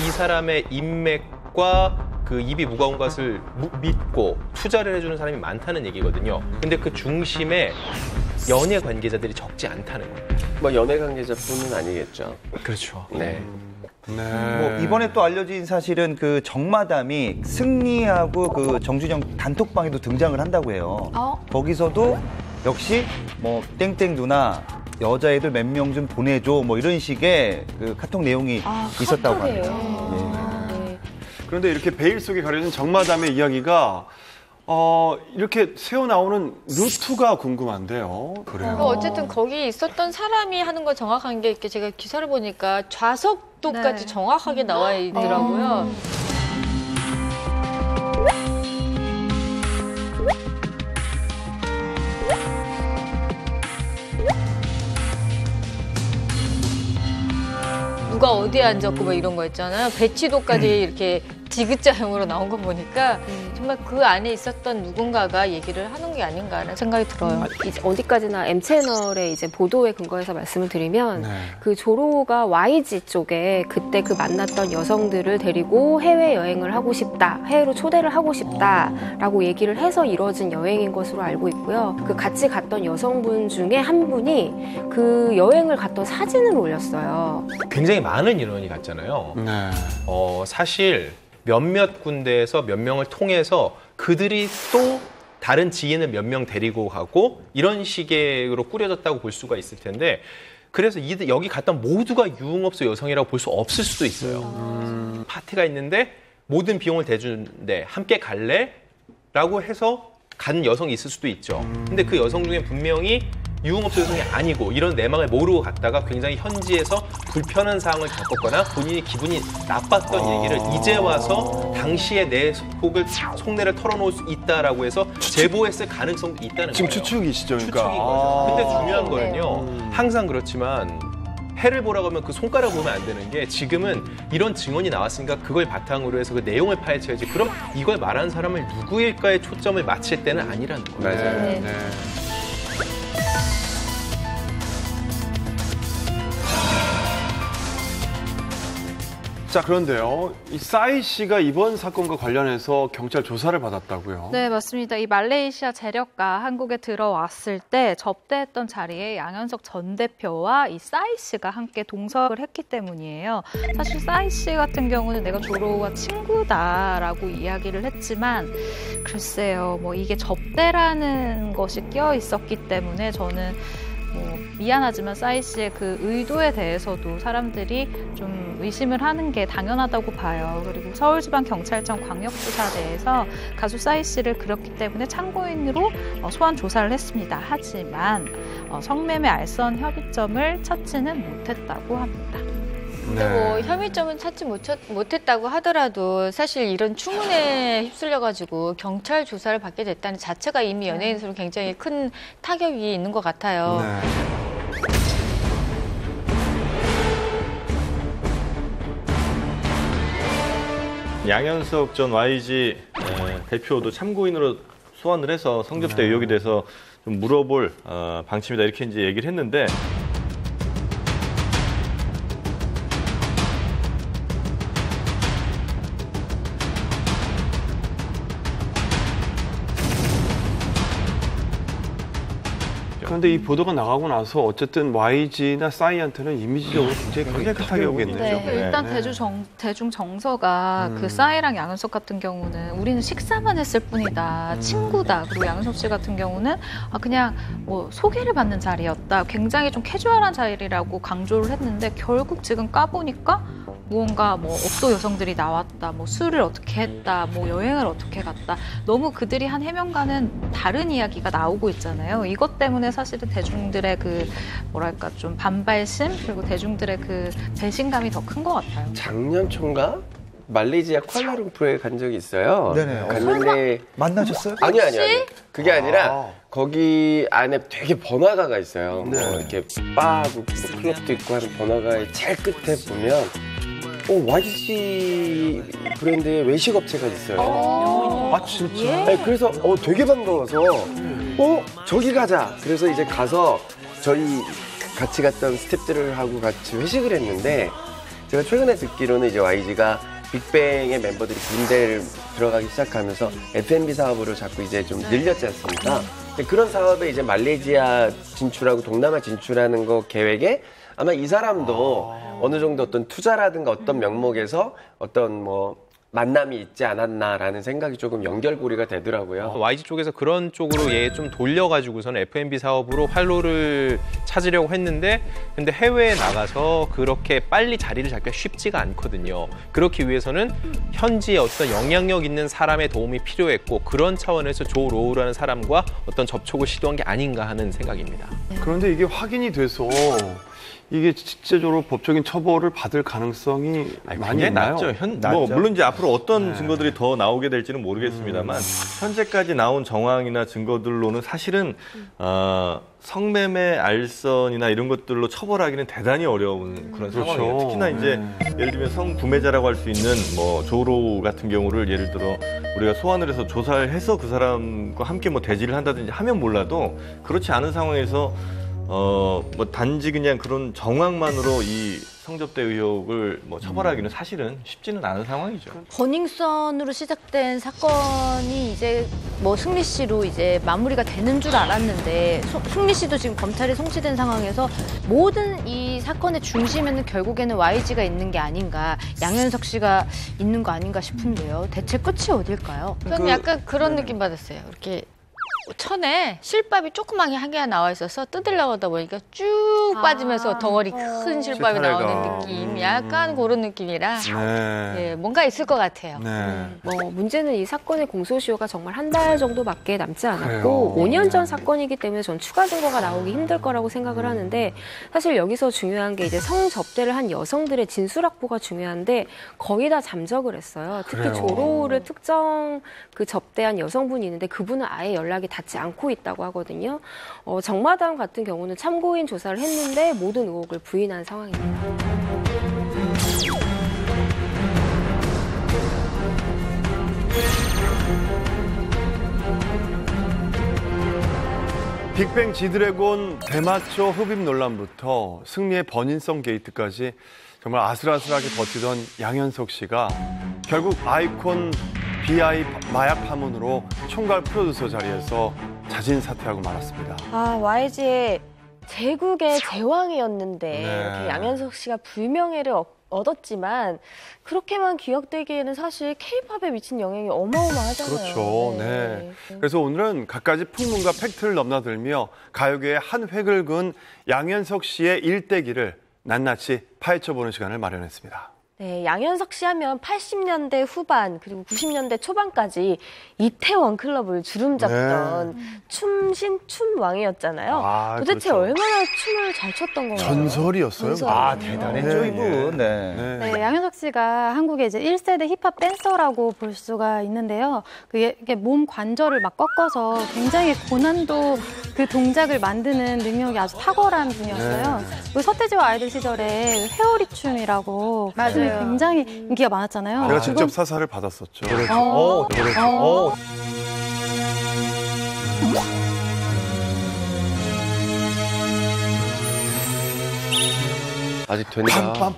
Speaker 1: 이 사람의 인맥과 그 입이 무거운 것을 믿고 투자를 해주는 사람이 많다는 얘기거든요. 근데 그 중심에 연예 관계자들이 적지 않다는 거예요.
Speaker 12: 뭐 연예 관계자뿐은 아니겠죠.
Speaker 1: 그렇죠.
Speaker 12: 네.
Speaker 3: 뭐 이번에 또 알려진 사실은 그 정마담이 승리하고 그 정준영 단톡방에도 등장을 한다고 해요. 거기서도 역시 뭐 땡땡 누나 여자애들 몇 명 좀 보내줘 뭐 이런 식의 그 카톡 내용이 있었다고 합니다.
Speaker 13: 네. 그런데 이렇게 베일 속에 가려진 정마담의 이야기가 이렇게 새어 나오는 루트가 궁금한데요. 그래요.
Speaker 7: 어쨌든 거기 있었던 사람이 하는 거 정확한 게 이렇게 제가 기사를 보니까 좌석도까지 정확하게 나와 있더라고요. 누가 어디에 앉았고 뭐 이런 거 있잖아요. 배치도까지 이렇게 디귿자형으로 나온 거 보니까 정말 그 안에 있었던 누군가가 얘기를 하는 게 아닌가라는 생각이 들어요.
Speaker 11: 이제 어디까지나 M채널의 이제 보도에 근거해서 말씀을 드리면 그 조로가 YG 쪽에 그때 그 만났던 여성들을 데리고 해외 여행을 하고 싶다, 해외로 초대를 하고 싶다라고 얘기를 해서 이루어진 여행인 것으로 알고 있고요. 그 같이 갔던 여성분 중에 한 분이 그 여행을 갔던 사진을 올렸어요.
Speaker 1: 굉장히 많은 인원이 갔잖아요. 사실 몇몇 군데에서 몇 명을 통해서 그들이 또 다른 지인을 몇 명 데리고 가고 이런 식으로 꾸려졌다고 볼 수가 있을 텐데 그래서 여기 갔던 모두가 유흥업소 여성이라고 볼 수 없을 수도 있어요. 파티가 있는데 모든 비용을 대주는데 함께 갈래? 라고 해서 간 여성이 있을 수도 있죠. 근데 그 여성 중에 분명히 유흥업소 여성이 아니고 이런 내막을 모르고 갔다가 굉장히 현지에서 불편한 상황을 겪었거나 본인이 기분이 나빴던 얘기를 이제 와서 당시에 내 속내를 털어놓을 수 있다라고 해서 제보했을 가능성도 있다는
Speaker 13: 지금
Speaker 1: 거예요.
Speaker 13: 추측이시죠, 그러니까.
Speaker 1: 추측인 거죠. 근데 중요한 거는요. 항상 그렇지만 해를 보라고 하면 그 손가락 보면 안 되는 게 지금은 이런 증언이 나왔으니까 그걸 바탕으로 해서 그 내용을 파헤쳐야지. 그럼 이걸 말하는 사람을 누구일까에 초점을 맞출 때는 아니라는 거예요.
Speaker 12: 맞아요.
Speaker 13: 네. 자, 그런데요. 이 싸이 씨가 이번 사건과 관련해서 경찰 조사를 받았다고요?
Speaker 4: 네, 맞습니다. 이 말레이시아 재력가 한국에 들어왔을 때 접대했던 자리에 양현석 전 대표와 이 싸이 씨가 함께 동석을 했기 때문이에요. 사실 싸이 씨 같은 경우는 내가 조로와 친구다라고 이야기를 했지만 글쎄요, 뭐 이게 접대라는 것이 껴 있었기 때문에 저는 미안하지만 싸이 씨의 그 의도에 대해서도 사람들이 좀 의심을 하는 게 당연하다고 봐요. 그리고 서울지방경찰청 광역수사대에서 가수 싸이 씨를 그렸기 때문에 참고인으로 소환 조사를 했습니다. 하지만 성매매 알선 협의점을 찾지는 못했다고 합니다.
Speaker 7: 근데 뭐 혐의점은 찾지 못했다고 하더라도 사실 이런 추문에 휩쓸려가지고 경찰 조사를 받게 됐다는 자체가 이미 연예인으로 굉장히 큰 타격이 있는 것 같아요.
Speaker 10: 양현석 전 YG 대표도 참고인으로 소환을 해서 성접대 의혹이 돼서 좀 물어볼 방침이다 이렇게 이제 얘기를 했는데
Speaker 13: 근데 이 보도가 나가고 나서 어쨌든 YG나 싸이한테는 이미지적으로 굉장히 깨끗하게 오겠네요.
Speaker 4: 네. 일단 대중 정서가 그 싸이랑 양현석 같은 경우는 우리는 식사만 했을 뿐이다, 친구다. 그리고 양현석 씨 같은 경우는 그냥 뭐 소개를 받는 자리였다. 굉장히 좀 캐주얼한 자리라고 강조를 했는데 결국 지금 까보니까 무언가 뭐 업소 여성들이 나왔다, 뭐 술을 어떻게 했다, 뭐 여행을 어떻게 갔다. 너무 그들이 한 해명과는 다른 이야기가 나오고 있잖아요. 이것 때문에 사실은 대중들의 그 뭐랄까 좀 반발심 그리고 대중들의 그 배신감이 더 큰 것 같아요.
Speaker 12: 작년 초인가? 말레이시아 쿠알라룸푸르에 간 적이 있어요.
Speaker 3: 네네.
Speaker 12: 갔는데
Speaker 3: 만나셨어요?
Speaker 12: 아니요. 그게 아니라 거기 안에 되게 번화가가 있어요.
Speaker 3: 네.
Speaker 12: 뭐 이렇게 바하고 클럽도 있고 하는 번화가의 제일 끝에 보면 YG 브랜드의 외식 업체가 있어요.
Speaker 13: 아, 진짜?
Speaker 12: 네, 그래서 되게 반가워서 저기 가자. 그래서 이제 가서 저희 같이 갔던 스태프들하고 같이 회식을 했는데 제가 최근에 듣기로는 이제 YG가 빅뱅의 멤버들이 군대를 들어가기 시작하면서 F&B 사업으로 자꾸 이제 좀 늘렸지 않습니까? 그런 사업에 이제 말레이시아 진출하고 동남아 진출하는 거 계획에 아마 이 사람도 어느 정도 어떤 투자라든가 어떤 명목에서 어떤 뭐 만남이 있지 않았나라는 생각이 조금 연결고리가 되더라고요.
Speaker 1: YG 쪽에서 그런 쪽으로 얘 좀 돌려가지고서는 F&B 사업으로 활로를 찾으려고 했는데 근데 해외에 나가서 그렇게 빨리 자리를 잡기가 쉽지가 않거든요. 그렇기 위해서는 현지에 어떤 영향력 있는 사람의 도움이 필요했고 그런 차원에서 조 로우라는 사람과 어떤 접촉을 시도한 게 아닌가 하는 생각입니다.
Speaker 13: 그런데 이게 확인이 돼서 이게 실제적으로 법적인 처벌을 받을 가능성이 많이 있나요?
Speaker 10: 낮죠. 뭐 물론 이제 앞으로 어떤 증거들이 더 나오게 될지는 모르겠습니다만 현재까지 나온 정황이나 증거들로는 사실은 성매매, 알선이나 이런 것들로 처벌하기는 대단히 어려운 그런 상황이에요. 특히나 이제 예를 들면 성구매자라고 할 수 있는 뭐 조로 같은 경우를 예를 들어 우리가 소환을 해서 조사를 해서 그 사람과 함께 뭐 대지를 한다든지 하면 몰라도 그렇지 않은 상황에서 뭐 단지 그냥 그런 정황만으로 이 성접대 의혹을 뭐 처벌하기는 사실은 쉽지는 않은 상황이죠.
Speaker 14: 버닝썬으로 시작된 사건이 이제 뭐 승리 씨로 이제 마무리가 되는 줄 알았는데 승리 씨도 지금 검찰에 송치된 상황에서 모든 이 사건의 중심에는 결국에는 YG가 있는 게 아닌가, 양현석 씨가 있는 거 아닌가 싶은데요. 대체 끝이 어딜까요?
Speaker 15: 저는 약간 그런 느낌 받았어요. 이렇게 천에 실밥이 조그맣게 한 개가 나와 있어서 뜯으려고 하다 보니까 쭉 빠지면서 덩어리 큰 실밥이 나오는 느낌, 약간 그런 느낌이라 네, 뭔가 있을 것 같아요.
Speaker 11: 뭐 문제는 이 사건의 공소시효가 정말 한 달 정도밖에 남지 않았고 5년 전 사건이기 때문에 전 추가 증거가 나오기 힘들 거라고 생각을 하는데 사실 여기서 중요한 게 이제 성접대를 한 여성들의 진술 확보가 중요한데 거의 다 잠적을 했어요. 특히 조로를 특정 그 접대한 여성분이 있는데 그분은 아예 연락이 닿지 않고 있다고 하거든요. 정마담 같은 경우는 참고인 조사를 했는데 모든 의혹을 부인한 상황입니다.
Speaker 13: 빅뱅 지드래곤 대마초 흡입 논란부터 승리의 버닝썬 게이트까지 정말 아슬아슬하게 버티던 양현석 씨가 결국 아이콘 BI 마약 파문으로 총괄 프로듀서 자리에서 자진 사퇴하고 말았습니다.
Speaker 2: YG의 제국의 제왕이었는데 이렇게 양현석 씨가 불명예를 얻었지만 그렇게만 기억되기에는 사실 K-팝에 미친 영향이 어마어마하잖아요.
Speaker 13: 그렇죠. 네. 그래서 오늘은 갖가지 풍문과 팩트를 넘나들며 가요계의 한 획을 그은 양현석 씨의 일대기를 낱낱이 파헤쳐보는 시간을 마련했습니다.
Speaker 2: 네, 양현석 씨 하면 80년대 후반 그리고 90년대 초반까지 이태원 클럽을 주름잡던 춤신 춤왕이었잖아요. 도대체
Speaker 3: 그렇죠.
Speaker 2: 얼마나 춤을 잘 췄던 건가요?
Speaker 3: 전설이었어요. 대단했죠, 이분.
Speaker 16: 네, 양현석 씨가 한국의 이제 1세대 힙합 댄서라고 볼 수가 있는데요. 그게 몸 관절을 막 꺾어서 굉장히 고난도 그 동작을 만드는 능력이 아주 탁월한 분이었어요. 그 서태지와 아이들 시절에 회오리 춤이라고
Speaker 2: 맞아요.
Speaker 16: 굉장히 인기가 많았잖아요.
Speaker 13: 제가 직접 사사를 받았었죠.
Speaker 12: 아직 된다.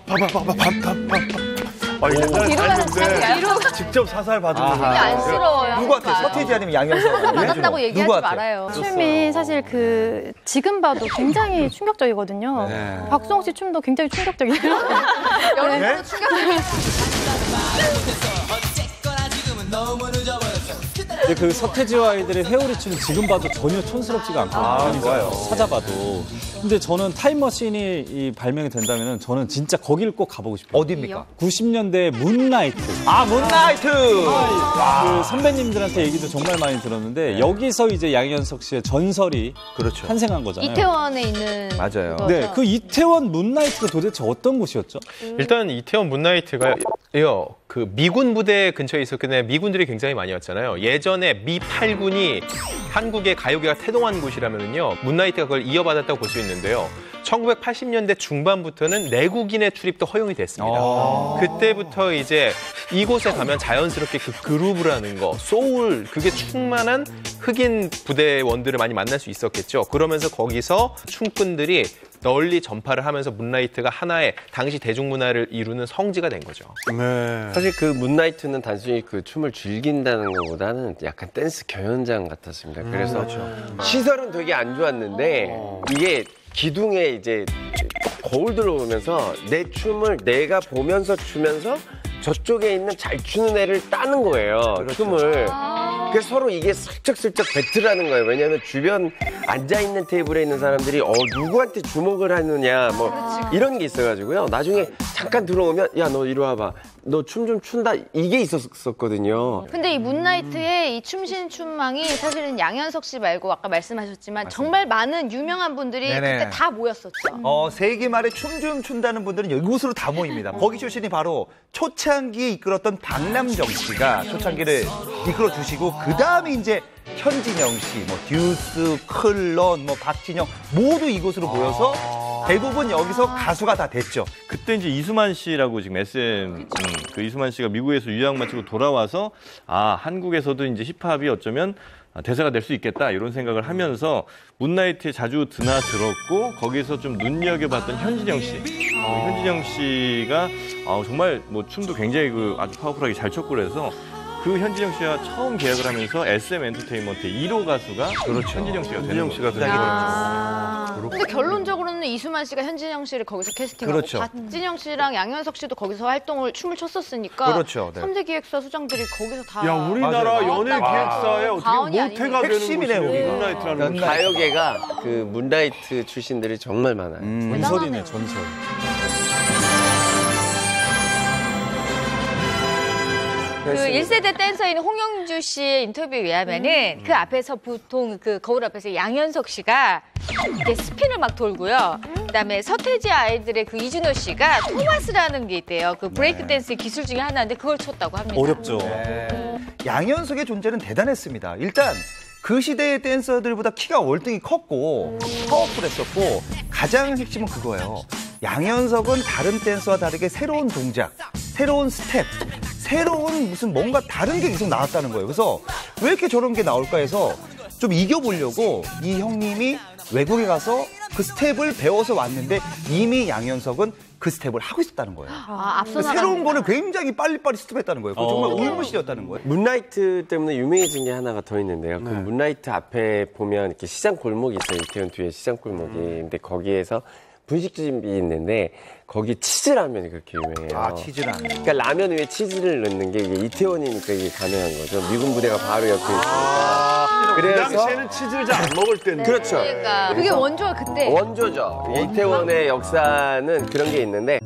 Speaker 13: 옛날에
Speaker 14: 뒤로 가는
Speaker 13: 닮은데
Speaker 14: 스타일이야.
Speaker 13: 직접 사살 받은
Speaker 14: 춤이 안쓰러워요.
Speaker 17: 누구 같아? 서태지 아니면 양현석?
Speaker 14: 만났다고 얘기하지 말아요.
Speaker 16: 춤이 사실 지금 봐도 굉장히 충격적이거든요.
Speaker 13: 네.
Speaker 16: 박수홍 씨 춤도 굉장히 충격적이에요.
Speaker 14: 여러분도 충격적이에요.
Speaker 9: 근데 그 서태지와 아이들의 회오리 춤은 지금 봐도 전혀 촌스럽지가 않거든요.
Speaker 13: 좋아요.
Speaker 9: 찾아봐도. 근데 저는 타임머신이 발명이 된다면 저는 진짜 거길 꼭 가보고 싶어요.
Speaker 17: 어디입니까?
Speaker 9: 90년대 문나이트.
Speaker 17: 아, 문나이트!
Speaker 9: 그 선배님들한테 얘기도 정말 많이 들었는데 여기서 이제 양현석 씨의 전설이
Speaker 17: 그렇죠.
Speaker 9: 탄생한 거잖아요.
Speaker 14: 이태원에 있는
Speaker 17: 맞아요.
Speaker 14: 거죠.
Speaker 9: 네, 그 이태원 문나이트가 도대체 어떤 곳이었죠?
Speaker 5: 일단 이태원 문나이트가요, 그 미군 부대 근처에 있었기 때문에 미군들이 굉장히 많이 왔잖아요. 예전에 미 8군이 한국의 가요계가 태동한 곳이라면요, 문나이트가 그걸 이어받았다고 볼 수 있는데요. 1980년대 중반부터는 내국인의 출입도 허용이 됐습니다. 그때부터 이제 이곳에 가면 자연스럽게 그 그루브라는 거, 소울, 그게 충만한 흑인 부대원들을 많이 만날 수 있었겠죠. 그러면서 거기서 춤꾼들이 널리 전파를 하면서 문나이트가 하나의 당시 대중문화를 이루는 성지가 된 거죠.
Speaker 13: 네.
Speaker 12: 사실 그 문나이트는 단순히 그 춤을 즐긴다는 것보다는 약간 댄스 경연장 같았습니다. 그래서
Speaker 17: 그렇죠.
Speaker 12: 시설은 되게 안 좋았는데 이게 기둥에 이제 거울 들어오면서 내 춤을 내가 보면서 추면서 저쪽에 있는 잘 추는 애를 따는 거예요.
Speaker 17: 그렇죠.
Speaker 12: 춤을. 그래서 서로 이게 슬쩍슬쩍 배틀하는 거예요. 왜냐하면 주변 앉아있는 테이블에 있는 사람들이 누구한테 주목을 하느냐 뭐 이런 게 있어가지고요. 나중에 잠깐 들어오면 야, 너 이리 와봐. 너 춤 좀 춘다. 이게 있었거든요.
Speaker 14: 근데 이 문나이트의 이 춤신 춤망이 사실은 양현석 씨 말고 아까 말씀하셨지만 정말 많은 유명한 분들이
Speaker 17: 네네.
Speaker 14: 그때 다 모였었죠.
Speaker 17: 세기 말에 춤 좀 춘다는 분들은 이곳으로 다 모입니다. 거기 출신이 바로 초창기에 이끌었던 박남정 씨가 초창기를 이끌어 주시고 그 다음에 이제 현진영 씨, 뭐 듀스, 클런, 뭐 박진영 모두 이곳으로 모여서 대부분 여기서 가수가 다 됐죠.
Speaker 10: 그때 이제 이수만 씨라고 지금 SM 그 이수만 씨가 미국에서 유학 마치고 돌아와서 한국에서도 이제 힙합이 어쩌면 대사가 될 수 있겠다 이런 생각을 하면서 문나이트에 자주 드나들었고 거기서 좀 눈여겨봤던 현진영 씨. 현진영 씨가 정말 뭐 춤도 굉장히 아주 파워풀하게 잘 췄고 그래서 그 현진영 씨와 처음 계약을 하면서 SM 엔터테인먼트 1호 가수가 현진영 씨가 되는 거죠.
Speaker 14: 근데 결론적으로는 이수만 씨가 현진영 씨를 거기서 캐스팅하고
Speaker 17: 그렇죠.
Speaker 14: 박진영 씨랑 양현석 씨도 거기서 춤을 췄었으니까
Speaker 17: 그렇죠. 네.
Speaker 14: 3대 기획사 수장들이 거기서 다
Speaker 13: 야, 우리나라 연예 기획사에 어떻게 모태가 되는
Speaker 17: 핵심이네,
Speaker 13: 곳이
Speaker 17: 여기가.
Speaker 13: 문나이트라는 곳이.
Speaker 12: 가요계가 그 문나이트 출신들이 정말 많아요.
Speaker 9: 전설이네, 전설.
Speaker 15: 그 1세대 댄서인 홍영주 씨의 인터뷰에 의하면은 그 앞에서 보통 그 거울 앞에서 양현석 씨가 이렇게 스핀을 막 돌고요. 그다음에 서태지 아이들의 그 이준호 씨가 토마스라는 게 있대요. 그 브레이크 댄스 기술 중에 하나인데 그걸 췄다고 합니다.
Speaker 9: 어렵죠.
Speaker 17: 양현석의 존재는 대단했습니다. 일단 그 시대의 댄서들보다 키가 월등히 컸고 파워풀했었고 가장 핵심은 그거예요. 양현석은 다른 댄서와 다르게 새로운 동작, 새로운 스텝, 새로운 무슨 뭔가 다른 게 계속 나왔다는 거예요. 그래서 왜 이렇게 저런 게 나올까 해서 좀 이겨보려고 이 형님이 외국에 가서 그 스텝을 배워서 왔는데 이미 양현석은 그 스텝을 하고 있었다는 거예요.
Speaker 14: 앞서
Speaker 17: 새로운 거를 굉장히 빨리빨리 스텝했다는 거예요. 그거 정말 울무시였다는 거예요.
Speaker 12: 문나이트 때문에 유명해진 게 하나가 더 있는데요. 그 문나이트 앞에 보면 이렇게 시장 골목이 있어요. 이태원 뒤에 시장 골목이. 근데 거기에서 분식집이 있는데 거기 치즈라면이 그렇게 유명해요.
Speaker 17: 치즈라면.
Speaker 12: 그러니까 라면 위에 치즈를 넣는 게 이게 이태원이니까 이게 가능한 거죠. 미군 부대가 바로 옆에 있으니까.
Speaker 13: 그 당시에는 치즈를 잘 안 먹을 때인데.
Speaker 12: 그렇죠.
Speaker 14: 그러니까 그게 원조가 그때.
Speaker 12: 원조죠. 이태원의 역사는 그런 게 있는데.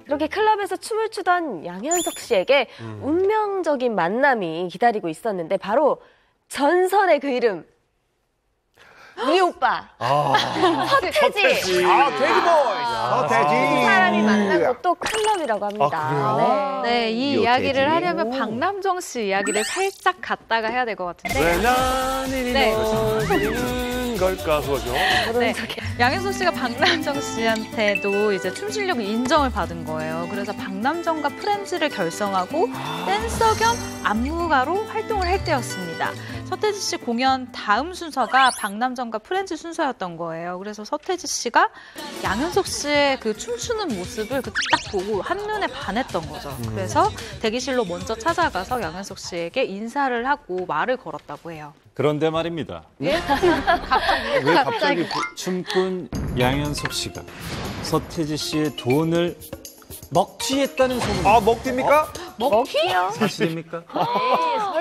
Speaker 2: 이렇게 클럽에서 춤을 추던 양현석 씨에게 운명적인 만남이 기다리고 있었는데 바로 전설의 그 이름 우리 오빠 서태지.
Speaker 17: 데뷔보이. 서태지.
Speaker 2: 두 사람이 만난 곳도 클럽이라고 합니다.
Speaker 8: 네, 이 이야기를 하려면 박남정 씨 이야기를 살짝 갖다가 해야 될 것 같은데.
Speaker 13: 왜 난이 너는 걸까 그거죠?
Speaker 8: 네. 양현석 씨가 박남정 씨한테도 이제 춤 실력을 인정을 받은 거예요. 그래서 박남정과 프렌즈를 결성하고 댄서 겸 안무가로 활동을 할 때였습니다.
Speaker 4: 서태지 씨 공연 다음 순서가 박남정과 프렌즈 순서였던 거예요. 그래서 서태지 씨가 양현석 씨의 그 춤추는 모습을 딱 보고 한눈에 반했던 거죠. 그래서 대기실로 먼저 찾아가서 양현석 씨에게 인사를 하고 말을 걸었다고 해요.
Speaker 9: 그런데 말입니다.
Speaker 4: 예?
Speaker 9: 왜 갑자기 춤꾼 양현석 씨가 서태지 씨의 돈을 먹튀했다는 소문.
Speaker 13: 아, 먹튀입니까?
Speaker 14: 먹튀요?
Speaker 9: 사실입니까?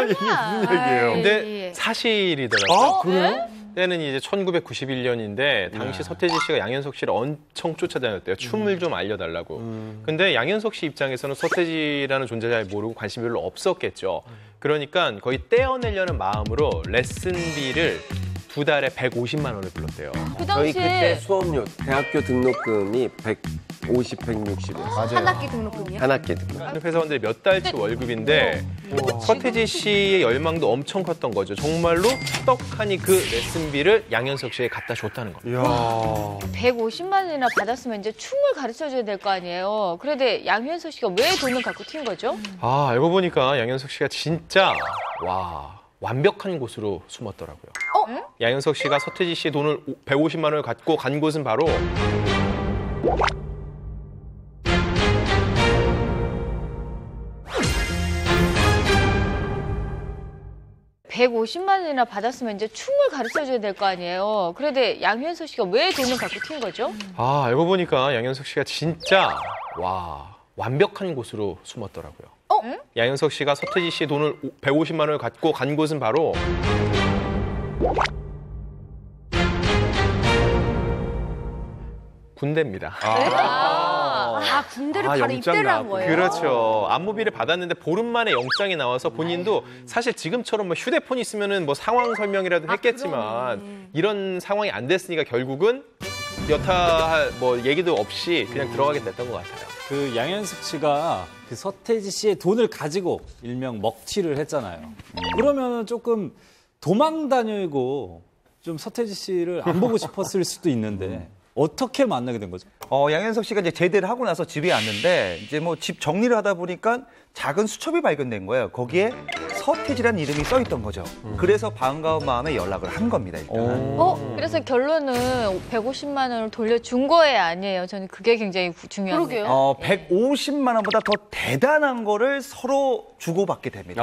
Speaker 13: 이게 무슨 얘기예요?
Speaker 1: 근데 사실이더라고요.
Speaker 13: 아, 그래요?
Speaker 1: 때는 이제 1991년인데 당시 서태지 씨가 양현석 씨를 엄청 쫓아다녔대요. 춤을 좀 알려달라고. 근데 양현석 씨 입장에서는 서태지라는 존재 잘 모르고 관심이 별로 없었겠죠. 그러니까 거의 떼어내려는 마음으로 레슨비를 2달에 150만 원을 불렀대요.
Speaker 12: 저희 그때 수업료 대학교 등록금이 150, 160이었어요.
Speaker 14: 한 학기 등록금이요?
Speaker 12: 한 학기 등록.
Speaker 1: 회사원들이 몇 달치 월급인데 서태지 씨의 열망도 엄청 컸던 거죠. 정말로 떡하니 그 레슨비를 양현석 씨에 갖다 줬다는 겁니다.
Speaker 15: 150만 원이나 받았으면 이제 춤을 가르쳐줘야 될 거 아니에요. 그런데 양현석 씨가 왜 돈을 갖고 튄 거죠?
Speaker 1: 아, 알고 보니까 양현석 씨가 진짜 완벽한 곳으로 숨었더라고요. 양현석 씨가 서태지 씨의 돈을 150만 원을 갖고 간 곳은 바로
Speaker 15: $150만 원이나 받았으면 이제 춤을 가르쳐줘야 될 거 아니에요. 그런데 양현석 씨가 왜 돈을 갖고 튄 거죠?
Speaker 1: 아, 알고 보니까 양현석 씨가 진짜 완벽한 곳으로 숨었더라고요. 양현석 씨가 서태지 씨의 돈을 150만 원을 갖고 간 곳은 바로 군대입니다.
Speaker 14: 군대를 바로 입대를 한 거예요?
Speaker 1: 그렇죠. 안무비를 받았는데 보름 만에 영장이 나와서 본인도 사실 지금처럼 뭐 휴대폰이 있으면은 뭐 상황 설명이라도 했겠지만 이런 상황이 안 됐으니까 결국은 여타 뭐 얘기도 없이 그냥 들어가게 됐던 것 같아요.
Speaker 9: 그 양현석 씨가 그 서태지 씨의 돈을 가지고 일명 먹튀를 했잖아요. 그러면 조금 도망 다니고 좀 서태지 씨를 안 보고 싶었을 수도 있는데 어떻게 만나게 된 거죠?
Speaker 17: 양현석 씨가 이제 제대를 하고 나서 집에 왔는데 이제 뭐 집 정리를 하다 보니까 작은 수첩이 발견된 거예요. 거기에 서태지라는 이름이 써 있던 거죠. 그래서 반가운 마음에 연락을 한 겁니다, 일단.
Speaker 15: 그래서 결론은 150만 원을 돌려준 거예요, 아니에요? 저는 그게 굉장히 중요한데.
Speaker 17: 150만 원보다 더 대단한 거를 서로 주고받게 됩니다.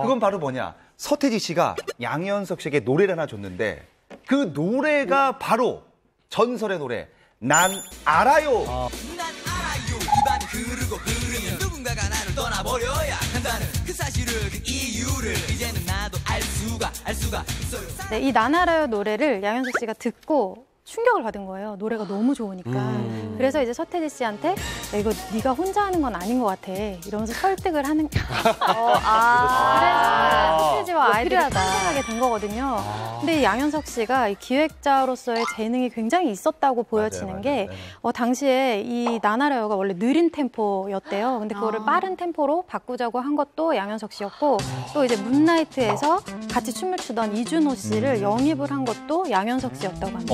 Speaker 17: 그건 바로 뭐냐? 서태지 씨가 양현석 씨에게 노래를 하나 줬는데 그 노래가 바로 전설의 노래 난 알아요.
Speaker 18: 난 알아요. 입안 흐르고 흐르면 누군가가 나를 떠나버려야 한다는 그 사실을 그 이유를 이제는 나도 알 수가 있어요.
Speaker 16: 네, 이 난 알아요 노래를 양현석 씨가 듣고 충격을 받은 거예요. 노래가 너무 좋으니까. 그래서 이제 서태지 씨한테 야, 이거 네가 혼자 하는 건 아닌 것 같아. 이러면서 설득을 하는. 그래서 서태지와 아이들이 탄생하게 된 거거든요. 근데 양현석 씨가 이 기획자로서의 재능이 굉장히 있었다고 보여지는 게 당시에 이 난 알아요가 원래 느린 템포였대요. 근데 그거를 빠른 템포로 바꾸자고 한 것도 양현석 씨였고 또 이제 문나이트에서 같이 춤을 추던 이준호 씨를 영입을 한 것도 양현석 씨였다고 합니다.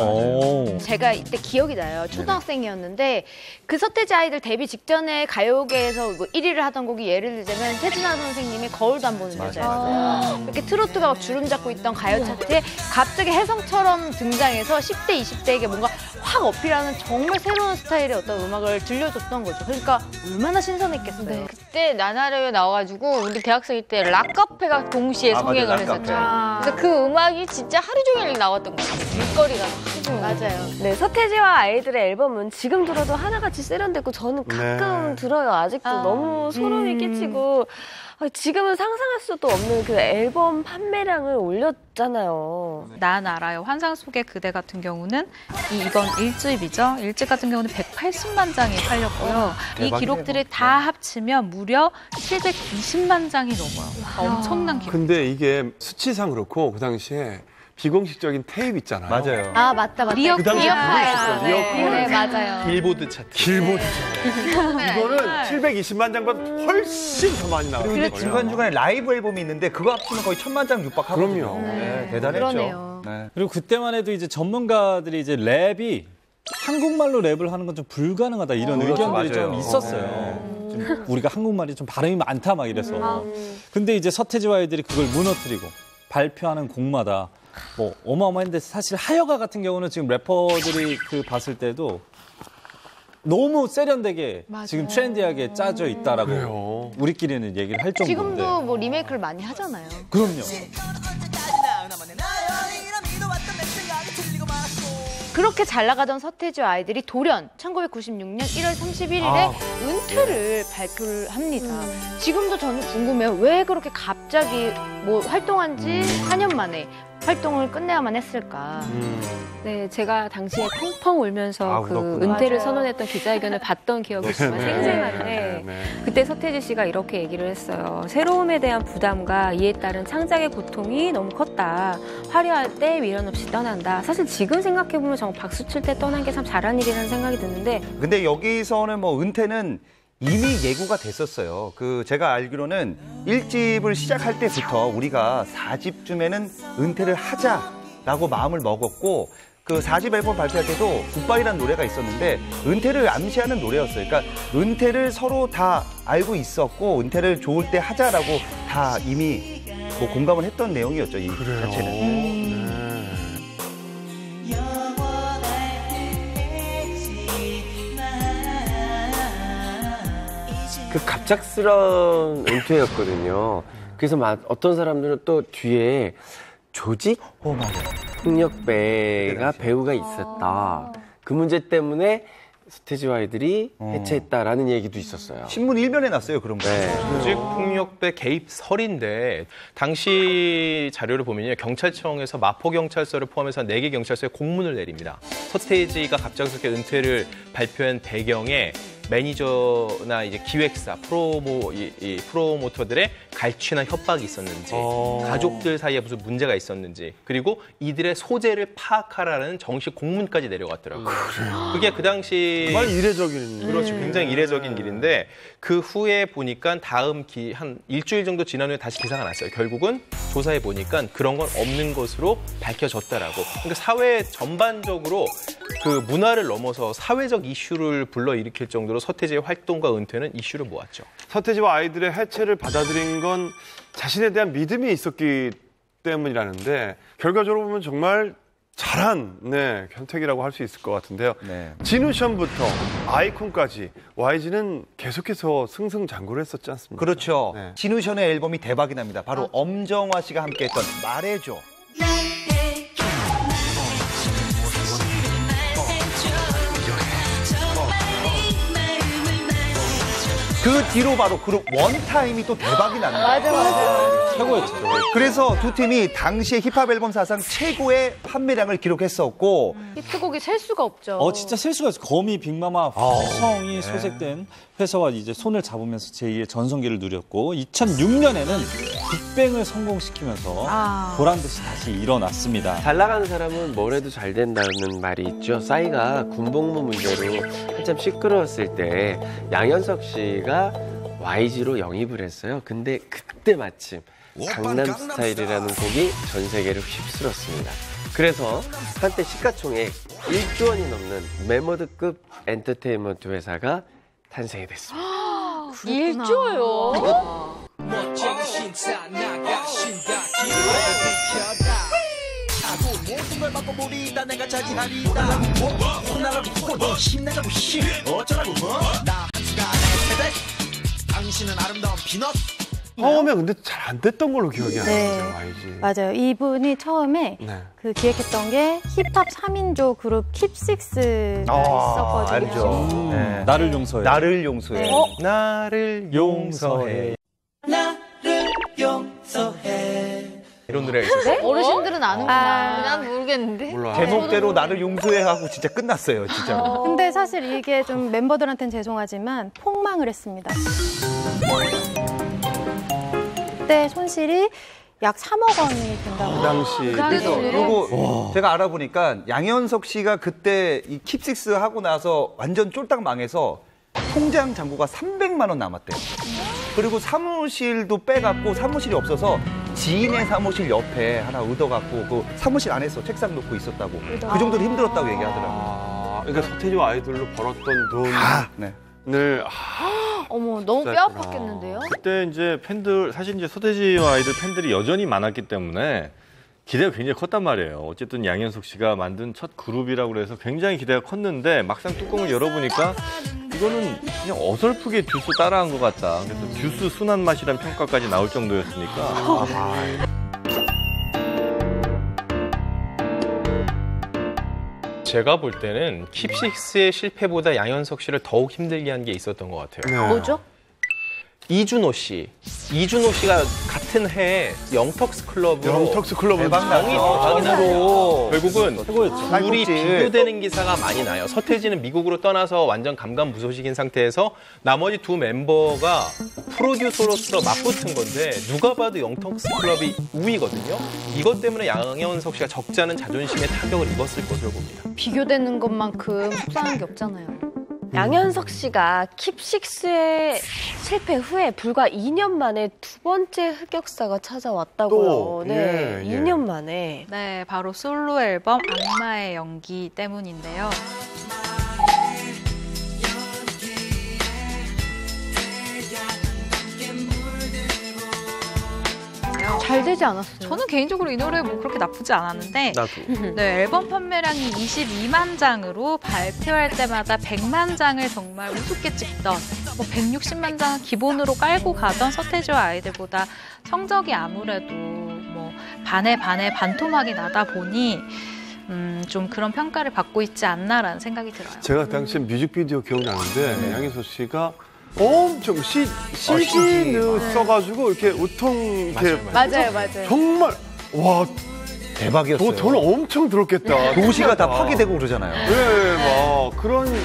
Speaker 14: 제가 이때 기억이 나요. 초등학생이었는데 그 서태지 아이들 데뷔 직전에 가요계에서 뭐 1위를 하던 곡이 예를 들자면 태진아 선생님의 거울도 안 보는 여자였어요. 이렇게 트로트가 막 주름 잡고 있던 가요 차트에 갑자기 혜성처럼 등장해서 10대, 20대에게 뭔가 확 어필하는 정말 새로운 스타일의 어떤 음악을 들려줬던 거죠. 그러니까 얼마나 신선했겠어요.
Speaker 15: 그때 나나르에 나와가지고 우리 대학생 때 락카페가 동시에 성행을 했었죠. 그래서 그 음악이 진짜 하루 종일 나왔던 거예요. 길거리가 하루 종일.
Speaker 2: 맞아요. 네, 서태지와 아이들의 앨범은 지금 들어도 하나같이 세련되고 저는 가끔 들어요. 아직도 너무 소름이 끼치고 지금은 상상할 수도 없는 그 앨범 판매량을 올렸잖아요.
Speaker 4: 난 알아요. 환상 속의 그대 같은 경우는 이번 1집이죠. 1집 같은 경우는 180만 장이 팔렸고요. 이 기록들을 다 합치면 무려 720만 장이 넘어요. 엄청난 기록.
Speaker 13: 근데 이게 수치상 그렇고 그 당시에 비공식적인 테이프 있잖아요.
Speaker 17: 맞아요.
Speaker 14: 아, 맞다.
Speaker 4: 리어
Speaker 13: 그 당시에
Speaker 4: 리어카예요.
Speaker 14: 네, 맞아요.
Speaker 1: 빌보드 차트.
Speaker 13: 길보드 이거는 720만 장보다 훨씬 더 많이 나와요.
Speaker 17: 그리고 중간중간에 라이브 앨범이 있는데 그거 합치면 거의 1000만 장 육박하거든요.
Speaker 13: 그럼요.
Speaker 17: 네, 대단했죠.
Speaker 14: 그러네요.
Speaker 17: 네.
Speaker 9: 그리고 그때만 해도 이제 전문가들이 이제 랩이 한국말로 랩을 하는 건 좀 불가능하다 이런 의견들이
Speaker 17: 맞아요.
Speaker 9: 좀 있었어요. 좀 우리가 한국말이 좀 발음이 많다 막 이래서. 근데 이제 서태지와 아이들이 그걸 무너뜨리고 발표하는 곡마다 뭐 어마어마한데 사실 하여가 같은 경우는 지금 래퍼들이 그 봤을 때도 너무 세련되게
Speaker 14: 맞아요.
Speaker 9: 지금 트렌디하게 짜져 있다라고 우리끼리는 얘기를 할 정도인데.
Speaker 14: 지금도 뭐 리메이크를 많이 하잖아요.
Speaker 9: 그럼요.
Speaker 14: 그렇게 잘 나가던 서태지와 아이들이 돌연 1996년 1월 31일에 은퇴를 발표를 합니다. 지금도 저는 궁금해요. 왜 그렇게 갑자기 뭐 활동한 지 4년 만에 활동을 끝내야만 했을까?
Speaker 2: 네, 제가 당시에 펑펑 울면서 그 은퇴를 선언했던 기자회견을 봤던 기억이 정말 생생한데 그때 서태지 씨가 이렇게 얘기를 했어요. 새로움에 대한 부담과 이에 따른 창작의 고통이 너무 컸다. 화려할 때 미련 없이 떠난다. 사실 지금 생각해보면 정말 박수 칠 때 떠난 게 참 잘한 일이라는 생각이 드는데
Speaker 17: 근데 여기서는 뭐 은퇴는 이미 예고가 됐었어요. 그 제가 알기로는 1집을 시작할 때부터 우리가 4집쯤에는 은퇴를 하자라고 마음을 먹었고 그 4집 앨범 발표할 때도 굿바이라는 노래가 있었는데 은퇴를 암시하는 노래였어요. 그러니까 은퇴를 서로 다 알고 있었고 은퇴를 좋을 때 하자라고 다 이미 뭐 공감을 했던 내용이었죠. 이 자체는.
Speaker 12: 그 갑작스러운 은퇴였거든요. 그래서 어떤 사람들은 또 뒤에 조직 폭력배가 배우가 있었다. 그 문제 때문에 서태지와 아이들이 해체했다라는 얘기도 있었어요.
Speaker 17: 신문 1면에 났어요, 그런 거.
Speaker 5: 조직 폭력배 개입설인데 당시 자료를 보면요. 경찰청에서 마포경찰서를 포함해서 4개 경찰서에 공문을 내립니다. 서태지가 갑작스럽게 은퇴를 발표한 배경에 매니저나 이제 기획사, 프로모터들의 갈취나 협박이 있었는지, 가족들 사이에 무슨 문제가 있었는지, 그리고 이들의 소재를 파악하라는 정식 공문까지 내려갔더라고요. 그게 그 당시
Speaker 13: 정말 이례적인
Speaker 5: 그렇죠. 굉장히 이례적인 일인데 그 후에 보니까 다음 한 일주일 정도 지난 후에 다시 기사가 났어요. 결국은 조사해 보니까 그런 건 없는 것으로 밝혀졌다라고. 그러니까 사회 전반적으로 그 문화를 넘어서 사회적 이슈를 불러일으킬 정도로 서태지의 활동과 은퇴는 이슈를 모았죠.
Speaker 13: 서태지와 아이들의 해체를 받아들인 건 자신에 대한 믿음이 있었기 때문이라는데 결과적으로 보면 정말 잘한 선택이라고 할 수 있을 것 같은데요. 진우션부터 아이콘까지 YG는 계속해서 승승장구를 했었지 않습니까?
Speaker 17: 그렇죠. 진우션의 앨범이 대박이 납니다. 바로 엄정화 씨가 함께했던 말해줘. 그 뒤로 바로 그룹 원타임이 또 대박이 납니다.
Speaker 14: 맞아.
Speaker 17: 최고였죠. 그래서 두 팀이 당시에 힙합 앨범 사상 최고의 판매량을 기록했었고
Speaker 14: 히트곡이 셀 수가 없죠.
Speaker 9: 진짜 셀 수가 없어요. 거미, 빅마마, 화성이 소속된 회사와 이제 손을 잡으면서 제2의 전성기를 누렸고 2006년에는 빅뱅을 성공시키면서 보란 듯이 다시 일어났습니다.
Speaker 12: 잘 나가는 사람은 뭘 해도 잘 된다는 말이 있죠. 싸이가 군복무 문제로 한참 시끄러웠을 때 양현석 씨가 YG로 영입을 했어요. 근데 그때 마침 강남스타일이라는 곡이 전 세계를 휩쓸었습니다. 그래서 한때 시가총액 1조 원이 넘는 메모드급 엔터테인먼트 회사가 탄생이 됐습니다.
Speaker 14: 1조요?
Speaker 18: 멋진 신사 나가신다 기회를 비켜라 모든 걸 바꿔버리다 내가 차지하리다 나라고 너 힘내자고 힘 어쩌라고 나 한순간의 세대 당신은 아름다운 피넛
Speaker 13: 처음에 근데 잘 안 됐던 걸로 기억이 안 나요, YG.
Speaker 16: 맞아요. 이분이 처음에 그 기획했던 게 힙합 3인조 그룹 킵식스가 있었거든요.
Speaker 17: 알죠.
Speaker 9: 나를 용서해.
Speaker 17: 나를 용서해.
Speaker 5: 나를 용서해.
Speaker 18: 나를 용서해
Speaker 5: 이런 노래가 있었어요.
Speaker 14: 어르신들은 아는구나. 난 모르겠는데.
Speaker 17: 제목대로 나를 용서해 하고 진짜 끝났어요, 진짜로.
Speaker 16: 근데 사실 이게 좀 멤버들한테는 죄송하지만 폭망을 했습니다. 그때 손실이 약 3억 원이 된다고.
Speaker 17: 그 당시. 그리고 제가 알아보니까 양현석 씨가 그때 이 킵식스 하고 나서 완전 쫄딱 망해서 통장 잔고가 300만 원 남았대요. 그리고 사무실도 빼갖고 사무실이 없어서 지인의 사무실 옆에 하나 얻어갖고 그 사무실 안에서 책상 놓고 있었다고. 그 정도로 힘들었다고 얘기하더라고요.
Speaker 13: 그러니까 서태지와 아이들로 벌었던 돈
Speaker 14: 어머, 너무 뼈 아팠겠는데요?
Speaker 10: 그때 이제 팬들, 사실 이제 서태지와 아이들 팬들이 여전히 많았기 때문에 기대가 굉장히 컸단 말이에요. 어쨌든 양현석 씨가 만든 첫 그룹이라고 해서 굉장히 기대가 컸는데 막상 뚜껑을 열어보니까 이거는 그냥 어설프게 듀스 따라한 것 같다. 그래서 듀스 순한 맛이란 평가까지 나올 정도였으니까.
Speaker 5: 제가 볼 때는 킵식스의 실패보다 양현석 씨를 더욱 힘들게 한 게 있었던 것 같아요.
Speaker 14: 뭐죠?
Speaker 5: 이준호 씨가 같은 해에 영턱스 클럽으로
Speaker 13: 대박
Speaker 5: 나서 결국은
Speaker 13: 최고였죠.
Speaker 5: 둘이 비교되는 기사가 많이 나요. 서태지는 미국으로 떠나서 완전 감감무소식인 상태에서 나머지 두 멤버가 프로듀서로서 맞붙은 건데 누가 봐도 영턱스 클럽이 우위거든요. 이것 때문에 양현석 씨가 적잖은 자존심에 타격을 입었을 것으로 봅니다.
Speaker 14: 비교되는 것만큼 속상한 게 없잖아요.
Speaker 2: 양현석 씨가 킵식스의 실패 후에 불과 2년 만에 두 번째 흑역사가 찾아왔다고요. 네, 2년 만에.
Speaker 4: 네, 바로 솔로 앨범 악마의 연기 때문인데요.
Speaker 14: 잘 되지 않았어요?
Speaker 4: 저는 개인적으로 이 노래 뭐 그렇게 나쁘지 않았는데
Speaker 10: 나도.
Speaker 4: 네, 앨범 판매량이 22만 장으로 발표할 때마다 100만 장을 정말 우습게 찍던 160만 장은 기본으로 깔고 가던 서태지와 아이들보다 성적이 아무래도 뭐 반에 반토막이 나다 보니 좀 그런 평가를 받고 있지 않나라는 생각이 들어요.
Speaker 13: 제가 당시 뮤직비디오 기억나는데 양현석 씨가 엄청 CG를 써가지고 이렇게 우통 이렇게
Speaker 14: 맞아요.
Speaker 13: 정말 와
Speaker 17: 대박이었어요.
Speaker 13: 돈 엄청 들었겠다.
Speaker 17: 도시가 다 파괴되고 그러잖아요.
Speaker 13: 네, 막 그런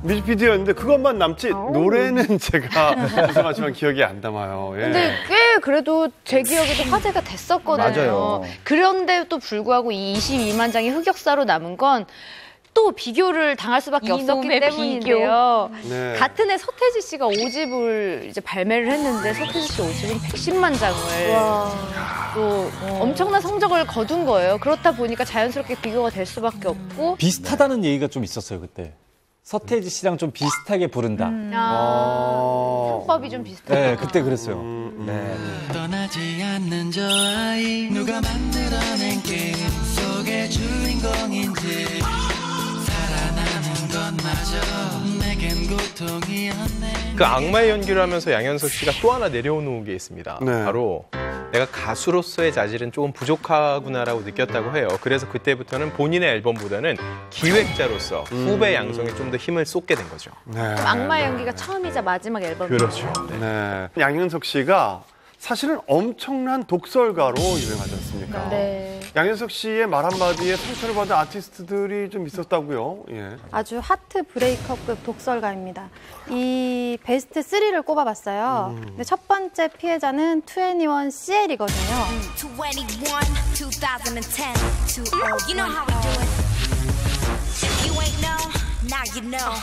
Speaker 13: 뮤직비디오였는데 그것만 남지 노래는 제가 죄송하지만 기억이 안 남아요. 예.
Speaker 14: 근데 꽤 그래도 제 기억에도 화제가 됐었거든요.
Speaker 17: 맞아요.
Speaker 14: 그런데도 불구하고 이 22만 장의 흑역사로 남은 건 또 비교를 당할 수밖에 없었기 때문인데요.
Speaker 13: 네.
Speaker 14: 같은 해 서태지 씨가 5집을 이제 발매를 했는데 서태지 씨 5집은 110만 장을 또 엄청난 성적을 거둔 거예요. 그렇다 보니까 자연스럽게 비교가 될 수밖에 없고
Speaker 9: 비슷하다는 얘기가 좀 있었어요, 그때. 서태지 씨랑 좀 비슷하게 부른다.
Speaker 14: 창법이 좀 비슷해요.
Speaker 9: 네, 그때 그랬어요.
Speaker 17: 네.
Speaker 18: 떠나지 않는 저 아이 누가 만들어낸 게임 속의 주인공인지 살아나는 것마저 내겐 고통이었네.
Speaker 5: 그 악마의 연기를 하면서 양현석 씨가 또 하나 내려오는 게 있습니다. 바로 내가 가수로서의 자질은 조금 부족하구나라고 느꼈다고 해요. 그래서 그때부터는 본인의 앨범보다는 기획자로서 후배 양성에 좀 더 힘을 쏟게 된 거죠.
Speaker 14: 그럼 악마의 연기가 처음이자 마지막 앨범이에요.
Speaker 5: 그렇죠.
Speaker 13: 네. 양현석 씨가 사실은 엄청난 독설가로 유명하지 않습니까?
Speaker 14: 네.
Speaker 13: 양현석 씨의 말 한마디에 상처를 받은 아티스트들이 좀 있었다고요. 예.
Speaker 16: 아주 하트 브레이커급 독설가입니다. 이 베스트 3를 꼽아봤어요. 근데 첫 번째 피해자는 21 CL이거든요.
Speaker 19: 21, 2010, too old. You know how we do it. If you ain't know, now you know.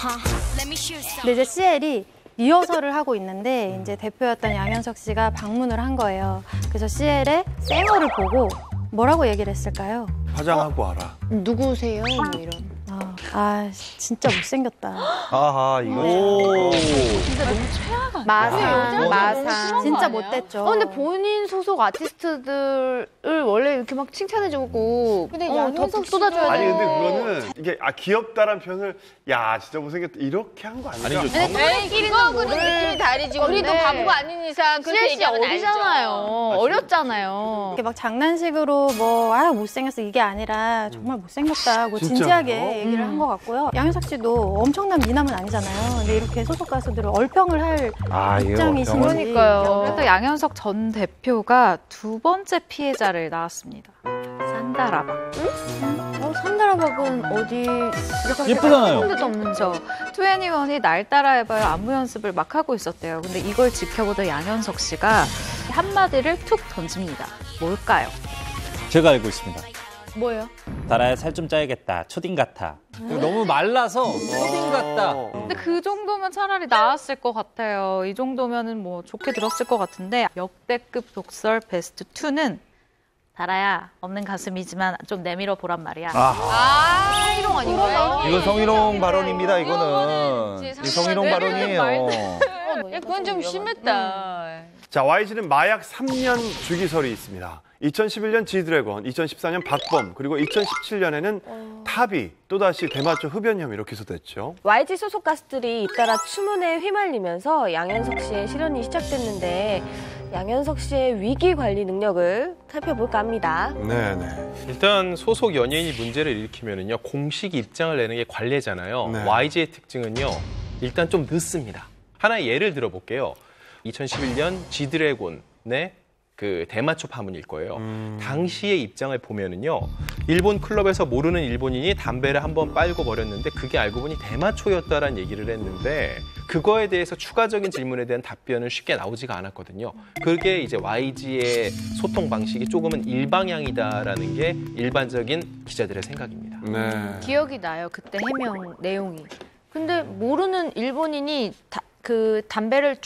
Speaker 19: Let me show you some.
Speaker 16: 근데 이제 CL이 리허설을 하고 있는데 이제 대표였던 양현석 씨가 방문을 한 거예요. 그래서 CL의 쌩얼을 보고 뭐라고 얘기를 했을까요?
Speaker 13: 화장하고 와라.
Speaker 14: 누구세요? 뭐 이런.
Speaker 16: 진짜 못생겼다.
Speaker 17: 아하, 이거.
Speaker 14: 진짜 너무 최악이야. 마상.
Speaker 16: 진짜 못됐죠.
Speaker 14: 근데 본인 소속 아티스트들을 원래 이렇게 막 칭찬해주고
Speaker 16: 근데
Speaker 14: 더 쏟아줘야
Speaker 13: 아니
Speaker 14: 되는데.
Speaker 13: 근데 그거는 이게 귀엽다란 표현을 야 진짜 못생겼다 이렇게 한 거 아니죠?
Speaker 14: 그거 그런 느낌이 다르지. 우리도 바보가 아닌 이상 그렇게 얘기하면 어리잖아요. 어렸잖아요.
Speaker 16: 이렇게 막 장난식으로 못생겼어 이게 아니라 정말 못생겼다고
Speaker 13: 진짜요?
Speaker 16: 진지하게 얘기를 한 것 같고요. 양현석 씨도 엄청난 미남은 아니잖아요. 근데 이렇게 소속 가수들을 얼평을 할 입장이신
Speaker 4: 그러니까요. 그래서 양현석 전 대표가 두 번째 피해자를 낳았습니다. 산다라박.
Speaker 14: 산다라박은 어디
Speaker 9: 예쁘잖아요.
Speaker 4: 한 데도 없는죠. 21이 날 따라해봐요 안무 연습을 막 하고 있었대요. 근데 이걸 지켜보던 양현석 씨가 한마디를 툭 던집니다. 뭘까요?
Speaker 9: 제가 알고 있습니다.
Speaker 14: 뭐예요?
Speaker 9: 나라야 살 좀 쪄야겠다. 초딩 같아. 너무 말라서 초딩 같다.
Speaker 4: 근데 그 정도면 차라리 나았을 것 같아요. 이 정도면은 뭐 좋게 들었을 것 같은데 역대급 독설 베스트 2는 다라야 없는 가슴이지만 좀 내밀어 보란 말이야.
Speaker 15: 성희롱 아닌가요?
Speaker 17: 이건 성희롱 발언입니다. 이거는 이 성희롱 발언이에요.
Speaker 15: 그건 좀 심했다.
Speaker 13: 자, YG는 마약 3년 주기설이 있습니다. 2011년 지드래곤, 2014년 박범, 그리고 2017년에는 탑이 또다시 대마초 흡연 혐의로 기소됐죠.
Speaker 2: YG 소속 가수들이 잇따라 추문에 휘말리면서 양현석 씨의 실현이 시작됐는데 양현석 씨의 위기 관리 능력을 살펴볼까 합니다.
Speaker 13: 네네.
Speaker 5: 일단 소속 연예인이 문제를 일으키면은요 공식 입장을 내는 게 관례잖아요.
Speaker 13: 네.
Speaker 5: YG의 특징은요 일단 좀 늦습니다. 하나의 예를 들어볼게요. 2011년 지드래곤의 그 대마초 파문일 거예요. 당시의 입장을 보면은요, 일본 클럽에서 모르는 일본인이 담배를 한번 빨고 버렸는데 그게 알고 보니 대마초였다라는 얘기를 했는데 그거에 대해서 추가적인 질문에 대한 답변은 쉽게 나오지가 않았거든요. 그게 이제 YG의 소통 방식이 조금은 일방향이다라는 게 일반적인 기자들의 생각입니다.
Speaker 13: 네.
Speaker 14: 기억이 나요. 그때 해명 내용이. 근데 모르는 일본인이 그 담배를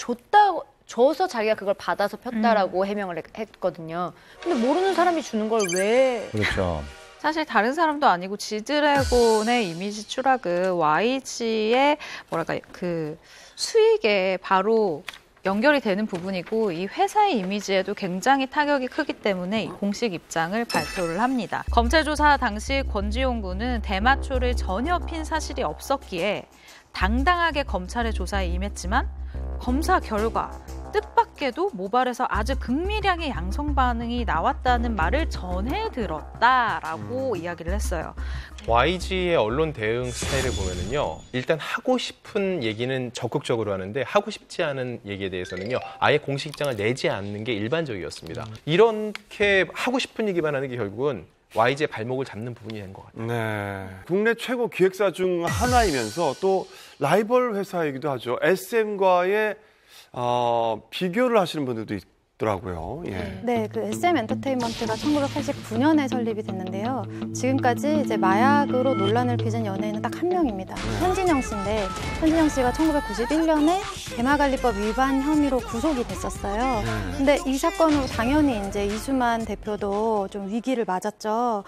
Speaker 14: 줘서 자기가 그걸 받아서 폈다라고 해명을 했거든요. 근데 모르는 사람이 주는 걸 왜?
Speaker 17: 그렇죠.
Speaker 4: 사실 다른 사람도 아니고 지드래곤의 이미지 추락은 YG의 뭐랄까 그 수익에 바로 연결이 되는 부분이고 이 회사의 이미지에도 굉장히 타격이 크기 때문에 이 공식 입장을 발표를 합니다. 검찰 조사 당시 권지용 군은 대마초를 전혀 핀 사실이 없었기에 당당하게 검찰의 조사에 임했지만 검사 결과 뜻밖에도 모발에서 아주 극미량의 양성 반응이 나왔다는 말을 전해 들었다라고 이야기를 했어요.
Speaker 5: YG의 언론 대응 스타일을 보면은요, 일단 하고 싶은 얘기는 적극적으로 하는데 하고 싶지 않은 얘기에 대해서는요, 아예 공식 입장을 내지 않는 게 일반적이었습니다. 이렇게 하고 싶은 얘기만 하는 게 결국은 YG의 발목을 잡는 부분이 된 것 같아요.
Speaker 13: 네. 국내 최고 기획사 중 하나이면서 또 라이벌 회사이기도 하죠. SM과의 비교를 하시는 분들도 있더라고요. 예.
Speaker 16: 네, 그 SM 엔터테인먼트가 1989년에 설립이 됐는데요. 지금까지 이제 마약으로 논란을 빚은 연예인은 딱 한 명입니다. 현진영 씨인데, 현진영 씨가 1991년에 대마관리법 위반 혐의로 구속이 됐었어요. 근데 이 사건으로 당연히 이제 이수만 대표도 좀 위기를 맞았죠.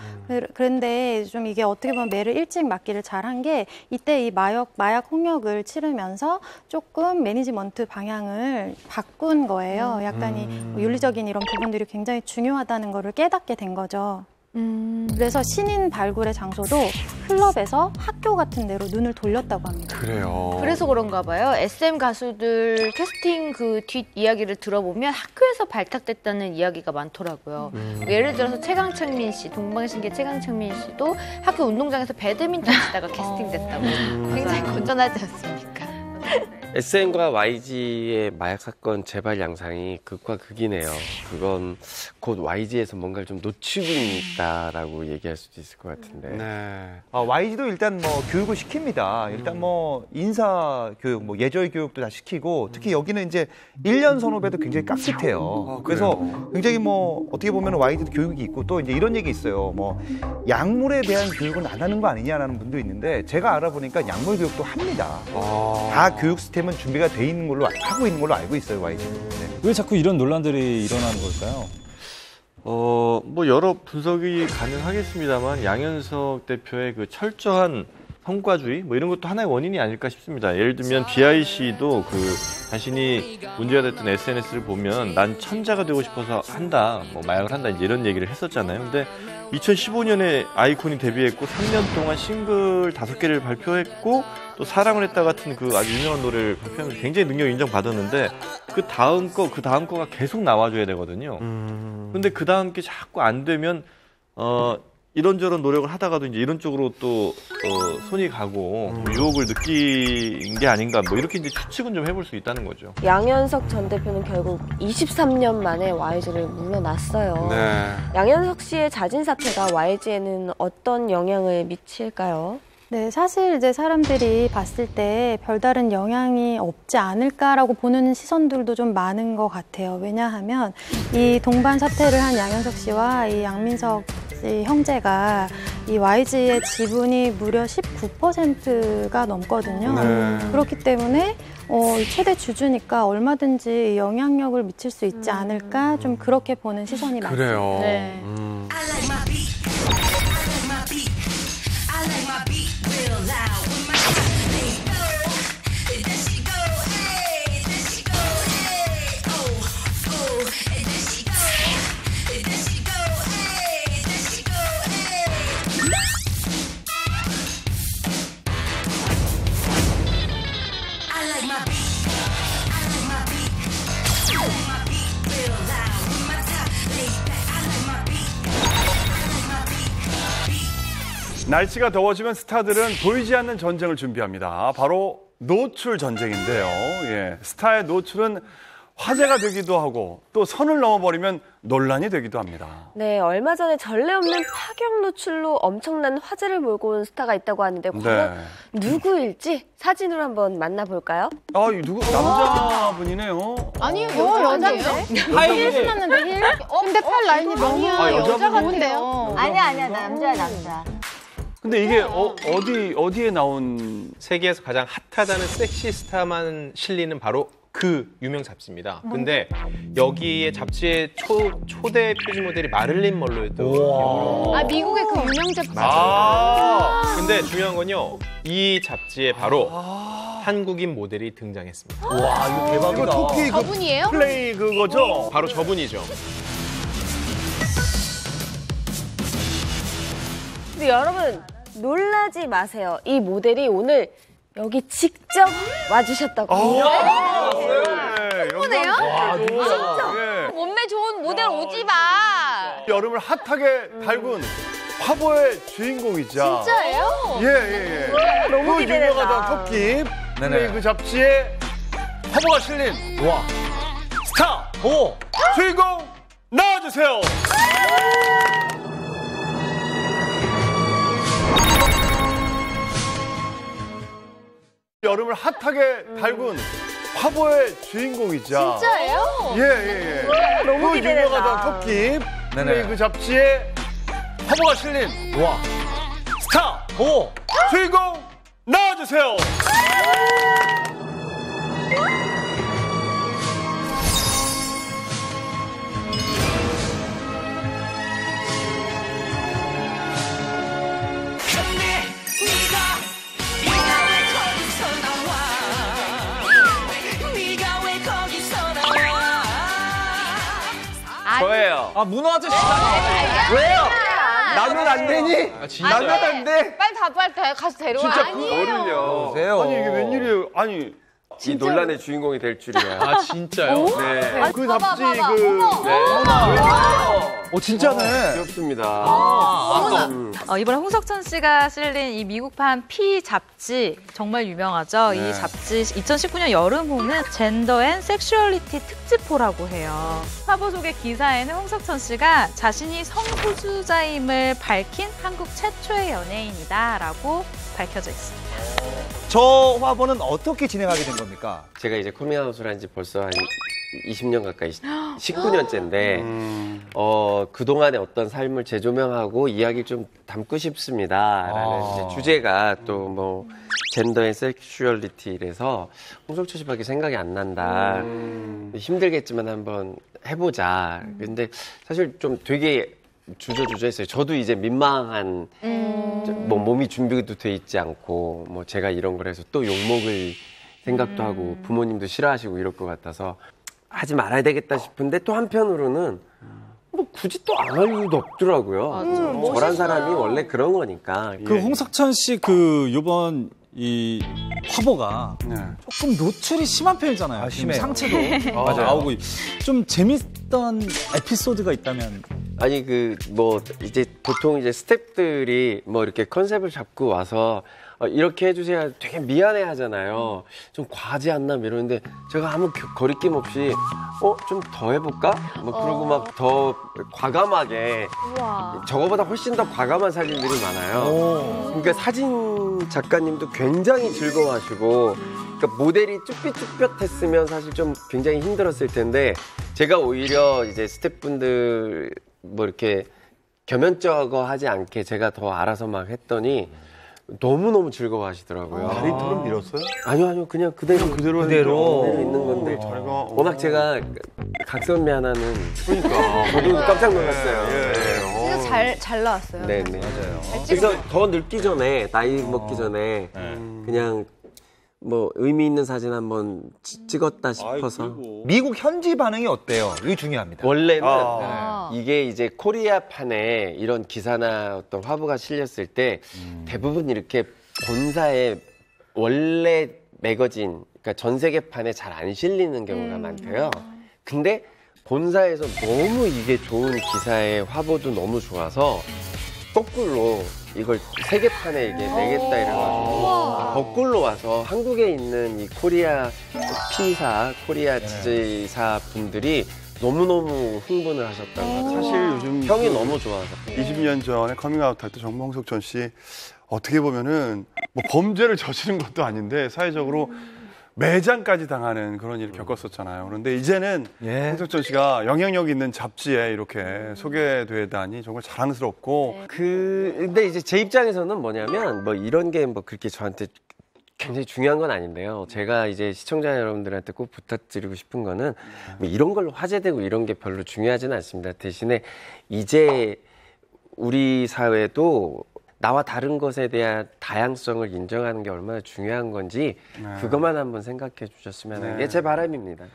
Speaker 16: 그런데 좀 이게 어떻게 보면 매를 일찍 맞기를 잘한 게 이때 이 마약 홍역을 치르면서 조금 매니지먼트 방향을 바꾼 거예요. 약간 이 윤리적인 이런 부분들이 굉장히 중요하다는 거를 깨닫게 된 거죠. 그래서 신인 발굴의 장소도 클럽에서 학교 같은 데로 눈을 돌렸다고 합니다.
Speaker 13: 그래요.
Speaker 14: 그래서 그런가 봐요. SM 가수들 캐스팅 그 뒷 이야기를 들어보면 학교에서 발탁됐다는 이야기가 많더라고요. 예를 들어서 최강창민 씨, 동방신기 최강창민 씨도 학교 운동장에서 배드민턴 치다가 캐스팅됐다고. 굉장히 건전하지 않습니까?
Speaker 12: SM과 YG의 마약 사건 재발 양상이 극과 극이네요. 그건 곧 YG에서 뭔가를 좀 놓치고 있다라고 얘기할 수도 있을 것 같은데.
Speaker 13: 네.
Speaker 17: YG도 일단 뭐 교육을 시킵니다. 일단 뭐 인사 교육, 뭐 예절 교육도 다 시키고 특히 여기는 이제 1년 선후배도 굉장히 깍듯해요. 그래서 굉장히 뭐 어떻게 보면 YG도 교육이 있고 또 이제 이런 얘기 있어요. 뭐 약물에 대한 교육은 안 하는 거 아니냐라는 분도 있는데 제가 알아보니까 약물 교육도 합니다. 다 교육 시스템은 준비가 돼 있는 걸로 하고 있는 걸로 알고 있어요, YG는. 네.
Speaker 9: 왜 자꾸 이런 논란들이 일어나는 걸까요?
Speaker 10: 뭐 여러 분석이 가능하겠습니다만 양현석 대표의 그 철저한 성과주의 뭐 이런 것도 하나의 원인이 아닐까 싶습니다. 예를 들면 BIC도 그 자신이 문제가 됐던 SNS를 보면 난 천자가 되고 싶어서 한다, 뭐 마약을 한다 이제 이런 얘기를 했었잖아요. 근데 2015년에 아이콘이 데뷔했고 3년 동안 싱글 5개를 발표했고 또 사랑을 했다 같은 그 아주 유명한 노래를 발표하면서 굉장히 능력 인정받았는데 그 다음 거가 계속 나와줘야 되거든요. 근데 그 다음 게 자꾸 안 되면 이런저런 노력을 하다가도 이제 이런 쪽으로 또 손이 가고 유혹을 느낀 게 아닌가 뭐 이렇게 이제 추측은 좀 해볼 수 있다는 거죠.
Speaker 2: 양현석 전 대표는 결국 23년 만에 YG를 물러났어요.
Speaker 13: 네.
Speaker 2: 양현석 씨의 자진 사퇴가 YG에는 어떤 영향을 미칠까요?
Speaker 16: 네, 사실 이제 사람들이 봤을 때 별다른 영향이 없지 않을까라고 보는 시선들도 좀 많은 것 같아요. 왜냐하면 이 동반 사퇴를 한 양현석 씨와 이 양민석 씨 형제가 이 YG의 지분이 무려 19%가 넘거든요.
Speaker 13: 네.
Speaker 16: 그렇기 때문에 최대 주주니까 얼마든지 영향력을 미칠 수 있지 않을까 좀 그렇게 보는 시선이 많습니다.
Speaker 13: 그래요.
Speaker 16: 네.
Speaker 19: I like my beat. I like my beat.
Speaker 13: 날씨가 더워지면 스타들은 보이지 않는 전쟁을 준비합니다. 바로 노출 전쟁인데요. 예, 스타의 노출은 화제가 되기도 하고 또 선을 넘어버리면 논란이 되기도 합니다.
Speaker 2: 네, 얼마 전에 전례 없는 파격 노출로 엄청난 화제를 몰고 온 스타가 있다고 하는데 과연 누구일지 사진으로 한번 만나볼까요?
Speaker 13: 아, 누구 남자분이네요.
Speaker 14: 아니요, 여자인데. 힐 신었는데 힐? 근데 팔 라인이 너무 여자 같은데요?
Speaker 15: 아니야, 남자.
Speaker 13: 근데 이게 어디에 나온
Speaker 1: 세계에서 가장 핫하다는 섹시 스타만 실리는 바로 그 유명 잡지입니다. 근데 여기에 잡지의 초대 표지 모델이 마릴린 먼로였던 기억으로.
Speaker 14: 아, 미국의 그 유명 잡지.
Speaker 1: 근데 중요한 건요. 이 잡지에 바로 한국인 모델이 등장했습니다.
Speaker 17: 와, 이거 대박이다.
Speaker 13: 이거 토끼
Speaker 14: 저분이에요?
Speaker 13: 플레이 그거죠?
Speaker 1: 바로 저분이죠.
Speaker 2: 근데 여러분 놀라지 마세요. 이 모델이 오늘 여기 직접 와주셨다고.
Speaker 14: 홍보네요?
Speaker 2: 진짜.
Speaker 15: 몸매 좋은 모델 오지 마.
Speaker 13: 여름을 핫하게 달군 화보의 주인공이자.
Speaker 14: 진짜예요?
Speaker 13: 예.
Speaker 2: 너무
Speaker 13: 그
Speaker 2: 기대된다.
Speaker 13: 유명하던 토끼 플레이 그 잡지에 화보가 실린 스타 주인공 나와주세요. 여름을 핫하게 달군 화보의 주인공이자.
Speaker 14: 진짜예요?
Speaker 13: 예.
Speaker 2: 너무
Speaker 13: 그
Speaker 2: 기대된다.
Speaker 13: 유명하던 토끼 플레이 그 잡지에 화보가 실린 스타 주인공 나와주세요.
Speaker 12: 저예요.
Speaker 9: 아, 문어 아저씨.
Speaker 12: 왜요? 나면 안 되니? 나면 안 돼?
Speaker 15: 빨리 가서 데려와.
Speaker 12: 진짜 어울려.
Speaker 13: 아니 이게 웬일이에요? 아니
Speaker 12: 이 논란의 주인공이 될 줄이야.
Speaker 1: 아, 진짜요?
Speaker 12: 네.
Speaker 13: 그 잡지
Speaker 17: 진짜네.
Speaker 12: 귀엽습니다.
Speaker 4: 이번에 홍석천 씨가 실린 이 미국판 피 잡지 정말 유명하죠. 이 잡지 2019년 여름호는 젠더 앤 섹슈얼리티 특집호라고 해요. 화보 속의 기사에는 홍석천 씨가 자신이 성소수자임을 밝힌 한국 최초의 연예인이다라고 밝혀져 있습니다.
Speaker 17: 저 화보는 어떻게 진행하게 된 겁니까?
Speaker 12: 제가 이제 커밍아웃을 한 지 벌써 한 20년 가까이 19년째인데 그동안의 어떤 삶을 재조명하고 이야기를 좀 담고 싶습니다라는 이제 주제가 또 뭐 젠더 앤 섹슈얼리티라서 홍석천 씨밖에 생각이 안 난다. 힘들겠지만 한번 해보자. 근데 사실 좀 되게 주저주저했어요. 저도 이제 민망한 뭐 몸이 준비도 돼 있지 않고 뭐 제가 이런 걸 해서 또 욕먹을 생각도 하고 부모님도 싫어하시고 이럴 것 같아서 하지 말아야 되겠다 싶은데 또 한편으로는 뭐 굳이 또 안 할 이유도 없더라고요. 저란 사람이 원래 그런 거니까.
Speaker 9: 그 홍석천 씨 요번 이 화보가 조금 노출이 심한 편이잖아요.
Speaker 17: 심해요.
Speaker 9: 상체도
Speaker 17: 맞아요.
Speaker 9: 나오고 좀 재밌던 에피소드가 있다면.
Speaker 12: 아니 뭐 이제 보통 이제 스태프들이 뭐 이렇게 컨셉을 잡고 와서 이렇게 해주세요. 되게 미안해 하잖아요. 좀 과하지 않나 이러는데 제가 아무 거리낌 없이 좀 더 해볼까? 뭐 그러고 막 더 과감하게 저거보다 훨씬 더 과감한 사진들이 많아요. 그러니까 사진 작가님도 굉장히 즐거워하시고 그러니까 모델이 쭈삣쭈삣했으면 사실 좀 굉장히 힘들었을 텐데 제가 오히려 이제 스태프분들 뭐 이렇게 겸연쩍어하지 않게 제가 더 알아서 막 했더니 너무너무 즐거워하시더라고요.
Speaker 17: 다리 털은 밀었어요?
Speaker 12: 아니요. 그냥 그대로 있는 건데. 워낙 제가 각선미 하나는.
Speaker 13: 그러니까.
Speaker 12: 저도 깜짝 놀랐어요.
Speaker 14: 진짜 잘 나왔어요.
Speaker 12: 네네. 맞아요. 그래서 더 늙기 전에, 나이 먹기 전에, 그냥 뭐 의미 있는 사진 한번 찍었다 싶어서.
Speaker 17: 미국 현지 반응이 어때요? 이게 중요합니다.
Speaker 12: 원래는 이게 이제 코리아판에 이런 기사나 어떤 화보가 실렸을 때 대부분 이렇게 본사의 원래 매거진, 그러니까 전 세계판에 잘 안 실리는 경우가 많대요. 근데 본사에서 너무 이게 좋은 기사의 화보도 너무 좋아서 거꾸로 이걸 세계판에 이게 내겠다 이래가지고 거꾸로 와서 한국에 있는 이 코리아 P사, 코리아 DJ사 분들이 너무너무 흥분을 하셨다고 하더라고요.
Speaker 13: 사실 요즘
Speaker 12: 평이 너무 좋아서
Speaker 13: 20년 전에 커밍아웃 할 때 정몽석 전 씨 어떻게 보면은 뭐 범죄를 저지른 것도 아닌데 사회적으로 매장까지 당하는 그런 일을 겪었었잖아요. 그런데 이제는 홍석 전 씨가 영향력 있는 잡지에 이렇게 소개되다니 정말 자랑스럽고.
Speaker 12: 근데 이제 제 입장에서는 뭐냐면 뭐 이런 게 뭐 그렇게 저한테 굉장히 중요한 건 아닌데요. 제가 이제 시청자 여러분들한테 꼭 부탁드리고 싶은 거는 뭐 이런 걸로 화제되고 이런 게 별로 중요하지는 않습니다. 대신에 이제 우리 사회도 나와 다른 것에 대한 다양성을 인정하는 게 얼마나 중요한 건지 그것만 한번 생각해 주셨으면 하는 게 제 바람입니다.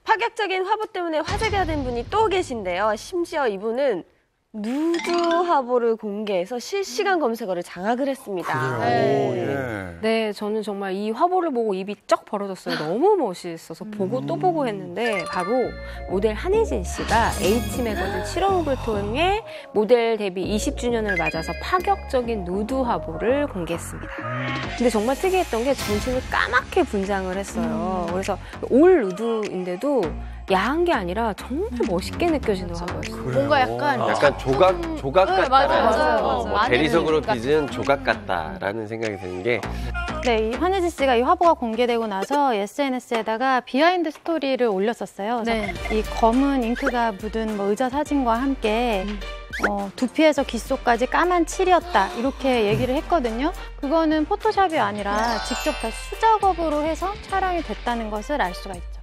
Speaker 2: 파격적인 화보 때문에 화제가 된 분이 또 계신데요. 심지어 이분은 누드 화보를 공개해서 실시간 검색어를 장악을 했습니다.
Speaker 11: 네, 저는 정말 이 화보를 보고 입이 쩍 벌어졌어요. 너무 멋있어서 보고 또 보고 했는데 바로 모델 한혜진 씨가 H 매거진 7월호를 통해 모델 데뷔 20주년을 맞아서 파격적인 누드 화보를 공개했습니다. 근데 정말 특이했던 게 전신을 까맣게 분장을 했어요. 그래서 올 누드인데도 야한 게 아니라 정말 멋있게 느껴지는 화보였어요.
Speaker 14: 뭔가 약간
Speaker 12: 조각
Speaker 14: 네,
Speaker 12: 같다라는
Speaker 14: 맞아요.
Speaker 12: 뭐 대리석으로 빚은 조각 같다라는 생각이 드는 게
Speaker 16: 네, 이 한혜진 씨가 이 화보가 공개되고 나서 SNS에다가 비하인드 스토리를 올렸었어요. 그래서 이 검은 잉크가 묻은 뭐 의자 사진과 함께 두피에서 귀 속까지 까만 칠이었다 이렇게 얘기를 했거든요. 그거는 포토샵이 아니라 직접 다 수작업으로 해서 촬영이 됐다는 것을 알 수가 있죠.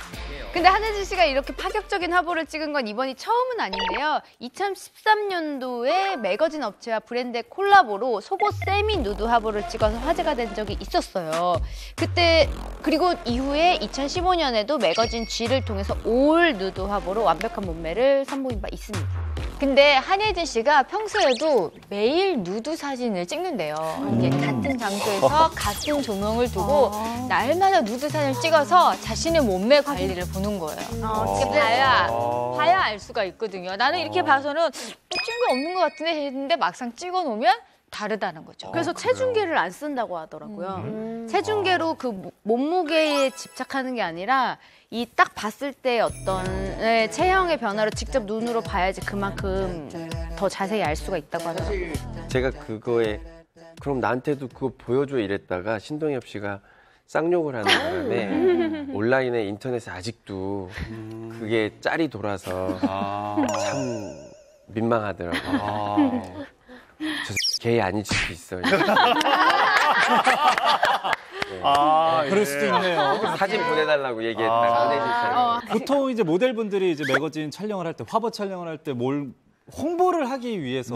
Speaker 14: 근데 한혜진 씨가 이렇게 파격적인 화보를 찍은 건 이번이 처음은 아닌데요. 2013년도에 매거진 업체와 브랜드의 콜라보로 속옷 세미 누드 화보를 찍어서 화제가 된 적이 있었어요. 그때 그리고 이후에 2015년에도 매거진 G를 통해서 올 누드 화보로 완벽한 몸매를 선보인 바 있습니다. 근데 한혜진 씨가 평소에도 매일 누드 사진을 찍는데요. 이게 같은 장소에서 같은 조명을 두고 날마다 누드 사진을 찍어서 자신의 몸매 관리를 보는 거예요. 이렇게 봐야 알 수가 있거든요. 나는 이렇게 봐서는 찍은 거 없는 것 같은데 했는데 막상 찍어 놓으면 다르다는 거죠.
Speaker 2: 그래서 체중계를 안 쓴다고 하더라고요. 체중계로 그 몸무게에 집착하는 게 아니라 이 딱 봤을 때 어떤 체형의 변화를 직접 눈으로 봐야지 그만큼 더 자세히 알 수가 있다고 하더라고요.
Speaker 12: 제가 그거에 그럼 나한테도 그거 보여줘 이랬다가 신동엽 씨가 쌍욕을 하는 바람에 온라인에 인터넷에 아직도 그게 짤이 돌아서 참 민망하더라고요. 저 개 아닐 수도 있어요.
Speaker 9: 그럴 수도 있네요.
Speaker 12: 사진 보내달라고 얘기했다가
Speaker 9: 보통 이제 모델분들이 이제 매거진 촬영을 할 때, 화보 촬영을 할 때 뭘 홍보를 하기 위해서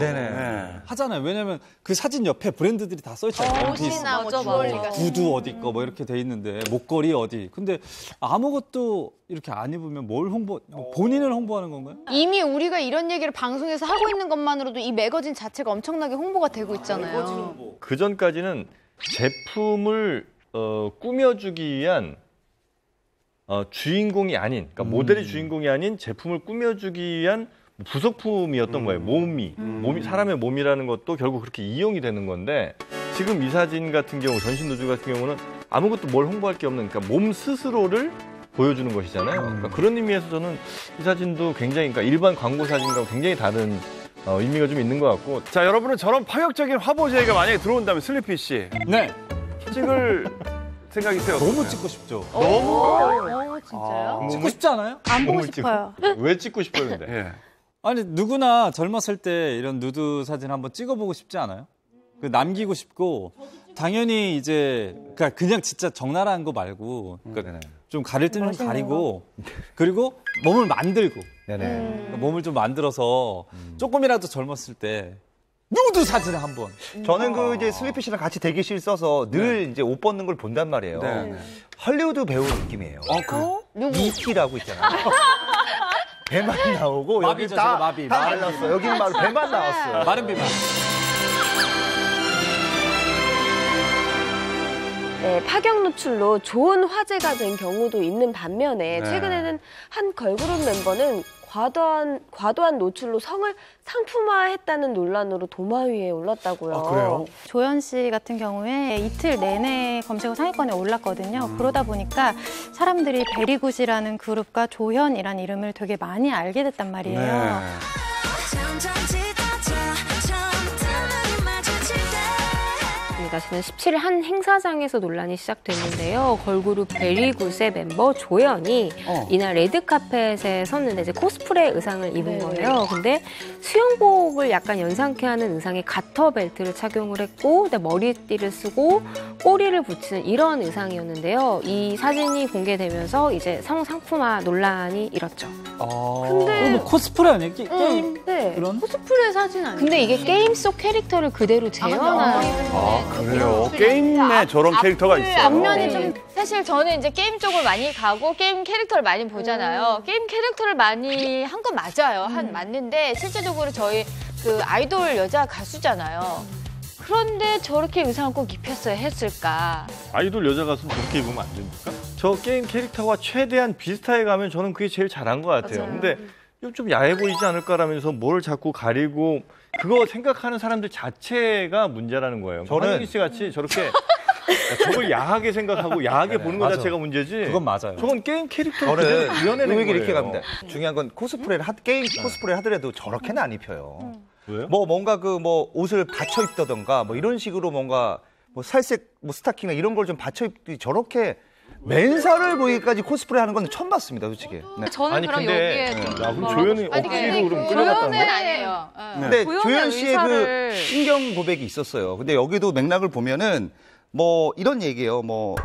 Speaker 9: 하잖아요. 왜냐면 그 사진 옆에 브랜드들이 다 써있잖아요.
Speaker 14: 옷이나 뭐 주얼리가
Speaker 9: 구두 어디 거 뭐 이렇게 돼 있는데 목걸이 어디. 근데 아무것도 이렇게 안 입으면 뭘 본인을 홍보하는 건가요?
Speaker 14: 이미 우리가 이런 얘기를 방송에서 하고 있는 것만으로도 이 매거진 자체가 엄청나게 홍보가 되고 있잖아요.
Speaker 10: 그 전까지는 제품을 꾸며주기 위한 주인공이 아닌, 그러니까 모델이 주인공이 아닌 제품을 꾸며주기 위한 부속품이었던 거예요. 몸이 사람의 몸이라는 것도 결국 그렇게 이용이 되는 건데 지금 이 사진 같은 경우, 전신 누드 같은 경우는 아무것도 뭘 홍보할 게 없는, 그러니까 몸 스스로를 보여주는 것이잖아요. 그러니까 그런 의미에서 저는 이 사진도 굉장히, 그러니까 일반 광고 사진과 굉장히 다른 의미가 좀 있는 것 같고.
Speaker 13: 자, 여러분은 저런 파격적인 화보 제의가 만약에 들어온다면 슬리피 씨.
Speaker 9: 네.
Speaker 13: 찍을 생각이 있어요?
Speaker 9: 너무 찍고 싶죠.
Speaker 13: 너무?
Speaker 14: 진짜요?
Speaker 9: 찍고 싶지 않아요?
Speaker 16: 안 보고 싶어요.
Speaker 10: 왜 찍고 싶어요, 근데?
Speaker 9: 아니, 누구나 젊었을 때 이런 누드 사진 한번 찍어보고 싶지 않아요? 남기고 싶고, 당연히 이제, 그냥 진짜 적나라한 거 말고, 좀 가릴 때는 좀 가리고, 그리고 몸을 만들고, 몸을 좀 만들어서 조금이라도 젊었을 때, 누드 사진을 한번.
Speaker 17: 저는 그 이제 슬리피 씨랑 같이 대기실 써서 늘 이제 옷 벗는 걸 본단 말이에요. 헐리우드 배우 느낌이에요. E.T.라고 있잖아요. 배만 나오고 여기 다 말랐어. 여기는 막 배만 나왔어요.
Speaker 9: 마른 비만.
Speaker 2: 네, 파격 노출로 좋은 화제가 된 경우도 있는 반면에 최근에는 한 걸그룹 멤버는 과도한 노출로 성을 상품화했다는 논란으로 도마 위에 올랐다고요.
Speaker 13: 아, 그래요?
Speaker 16: 조연 씨 같은 경우에 이틀 내내 검색어 상위권에 올랐거든요. 그러다 보니까 사람들이 베리굿이라는 그룹과 조현이라는 이름을 되게 많이 알게 됐단 말이에요.
Speaker 13: 네.
Speaker 11: 지난 17일 한 행사장에서 논란이 시작됐는데요. 걸그룹 베리굿의 멤버 조연이 이날 레드카펫에 섰는데 이제 코스프레 의상을 입은 거예요. 근데 수영복을 약간 연상케 하는 의상에 가터 벨트를 착용을 했고 머리띠를 쓰고 꼬리를 붙이는 이런 의상이었는데요. 이 사진이 공개되면서 이제 성상품화 논란이 일었죠.
Speaker 2: 근데
Speaker 9: 뭐 코스프레 아니에요? 게임?
Speaker 2: 네.
Speaker 9: 그런?
Speaker 15: 코스프레 사진 아니에요? 근데 이게 게임 속 캐릭터를 그대로 재현한
Speaker 13: 그래요? 게임 내 저런 캐릭터가 있어요?
Speaker 15: 앞면이 좀 사실 저는 이제 게임 쪽을 많이 가고 게임 캐릭터를 많이 보잖아요. 게임 캐릭터를 많이 한 건 맞아요. 맞는데 실제적으로 저희 그 아이돌 여자 가수잖아요. 그런데 저렇게 의상을 꼭 입혔어야 했을까?
Speaker 10: 아이돌 여자 가수는 저렇게 입으면 안 됩니까? 저 게임 캐릭터와 최대한 비슷하게 가면 저는 그게 제일 잘한 것 같아요. 근데 이거 좀 야해 보이지 않을까라면서 뭘 자꾸 가리고 그거 생각하는 사람들 자체가 문제라는 거예요. 한윤희 씨 같이 저렇게 저걸 야하게 생각하고 야하게 보는 것 자체가 문제지.
Speaker 9: 그건 맞아요.
Speaker 10: 저건 게임 캐릭터를
Speaker 17: 저는
Speaker 10: 그려내는 거예요.
Speaker 17: 이렇게 갑니다. 중요한 건 게임 코스프레를 하더라도 저렇게는 안 입혀요.
Speaker 10: 왜요?
Speaker 17: 뭔가 옷을 받쳐 입다던가 이런 식으로 뭔가 살색 스타킹이나 이런 걸 좀 받쳐 입지 저렇게 맨살을 보이기까지 코스프레 하는 건 처음 봤습니다, 솔직히. 네.
Speaker 15: 저는 그럼 여기에
Speaker 10: 그럼 조연이 억지로 그럼 끌려갔다는 거예요?
Speaker 15: 아니에요.
Speaker 17: 근데 조연 씨의 그 신경 고백이 있었어요. 근데 여기도 맥락을 보면은 이런 얘기예요.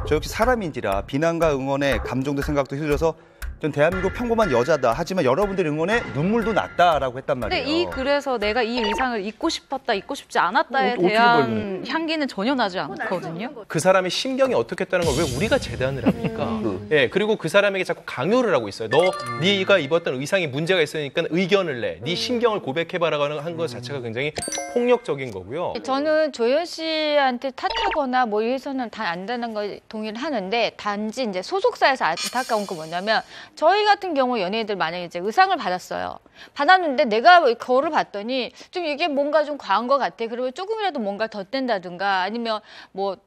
Speaker 17: 저 역시 사람인지라 비난과 응원에 감정도 생각도 휘둘려서 전 대한민국 평범한 여자다. 하지만 여러분들 응원에 눈물도 났다라고 했단 말이에요.
Speaker 20: 근데 이 글에서 내가 이 의상을 입고 싶었다, 입고 싶지 않았다에 대한 향기는 전혀 나지 않거든요.
Speaker 5: 그 사람의 심경이 어떻겠다는 걸 왜 우리가 재단을 합니까? 예, 그리고 그 사람에게 자꾸 강요를 하고 있어요. 네가 입었던 의상에 문제가 있으니까 의견을 내. 네 심경을 고백해봐라고 한 것 자체가 굉장히 폭력적인 거고요.
Speaker 15: 저는 조연 씨한테 탓하거나 이래서는 다 안 되는 걸 동의를 하는데 단지 이제 소속사에서 안타까운 건 뭐냐면 저희 같은 경우 연예인들 만약에 이제 의상을 받았어요. 받았는데 내가 거울을 봤더니 좀 이게 뭔가 좀 과한 것 같아. 그러면 조금이라도 뭔가 덧댄다든가 아니면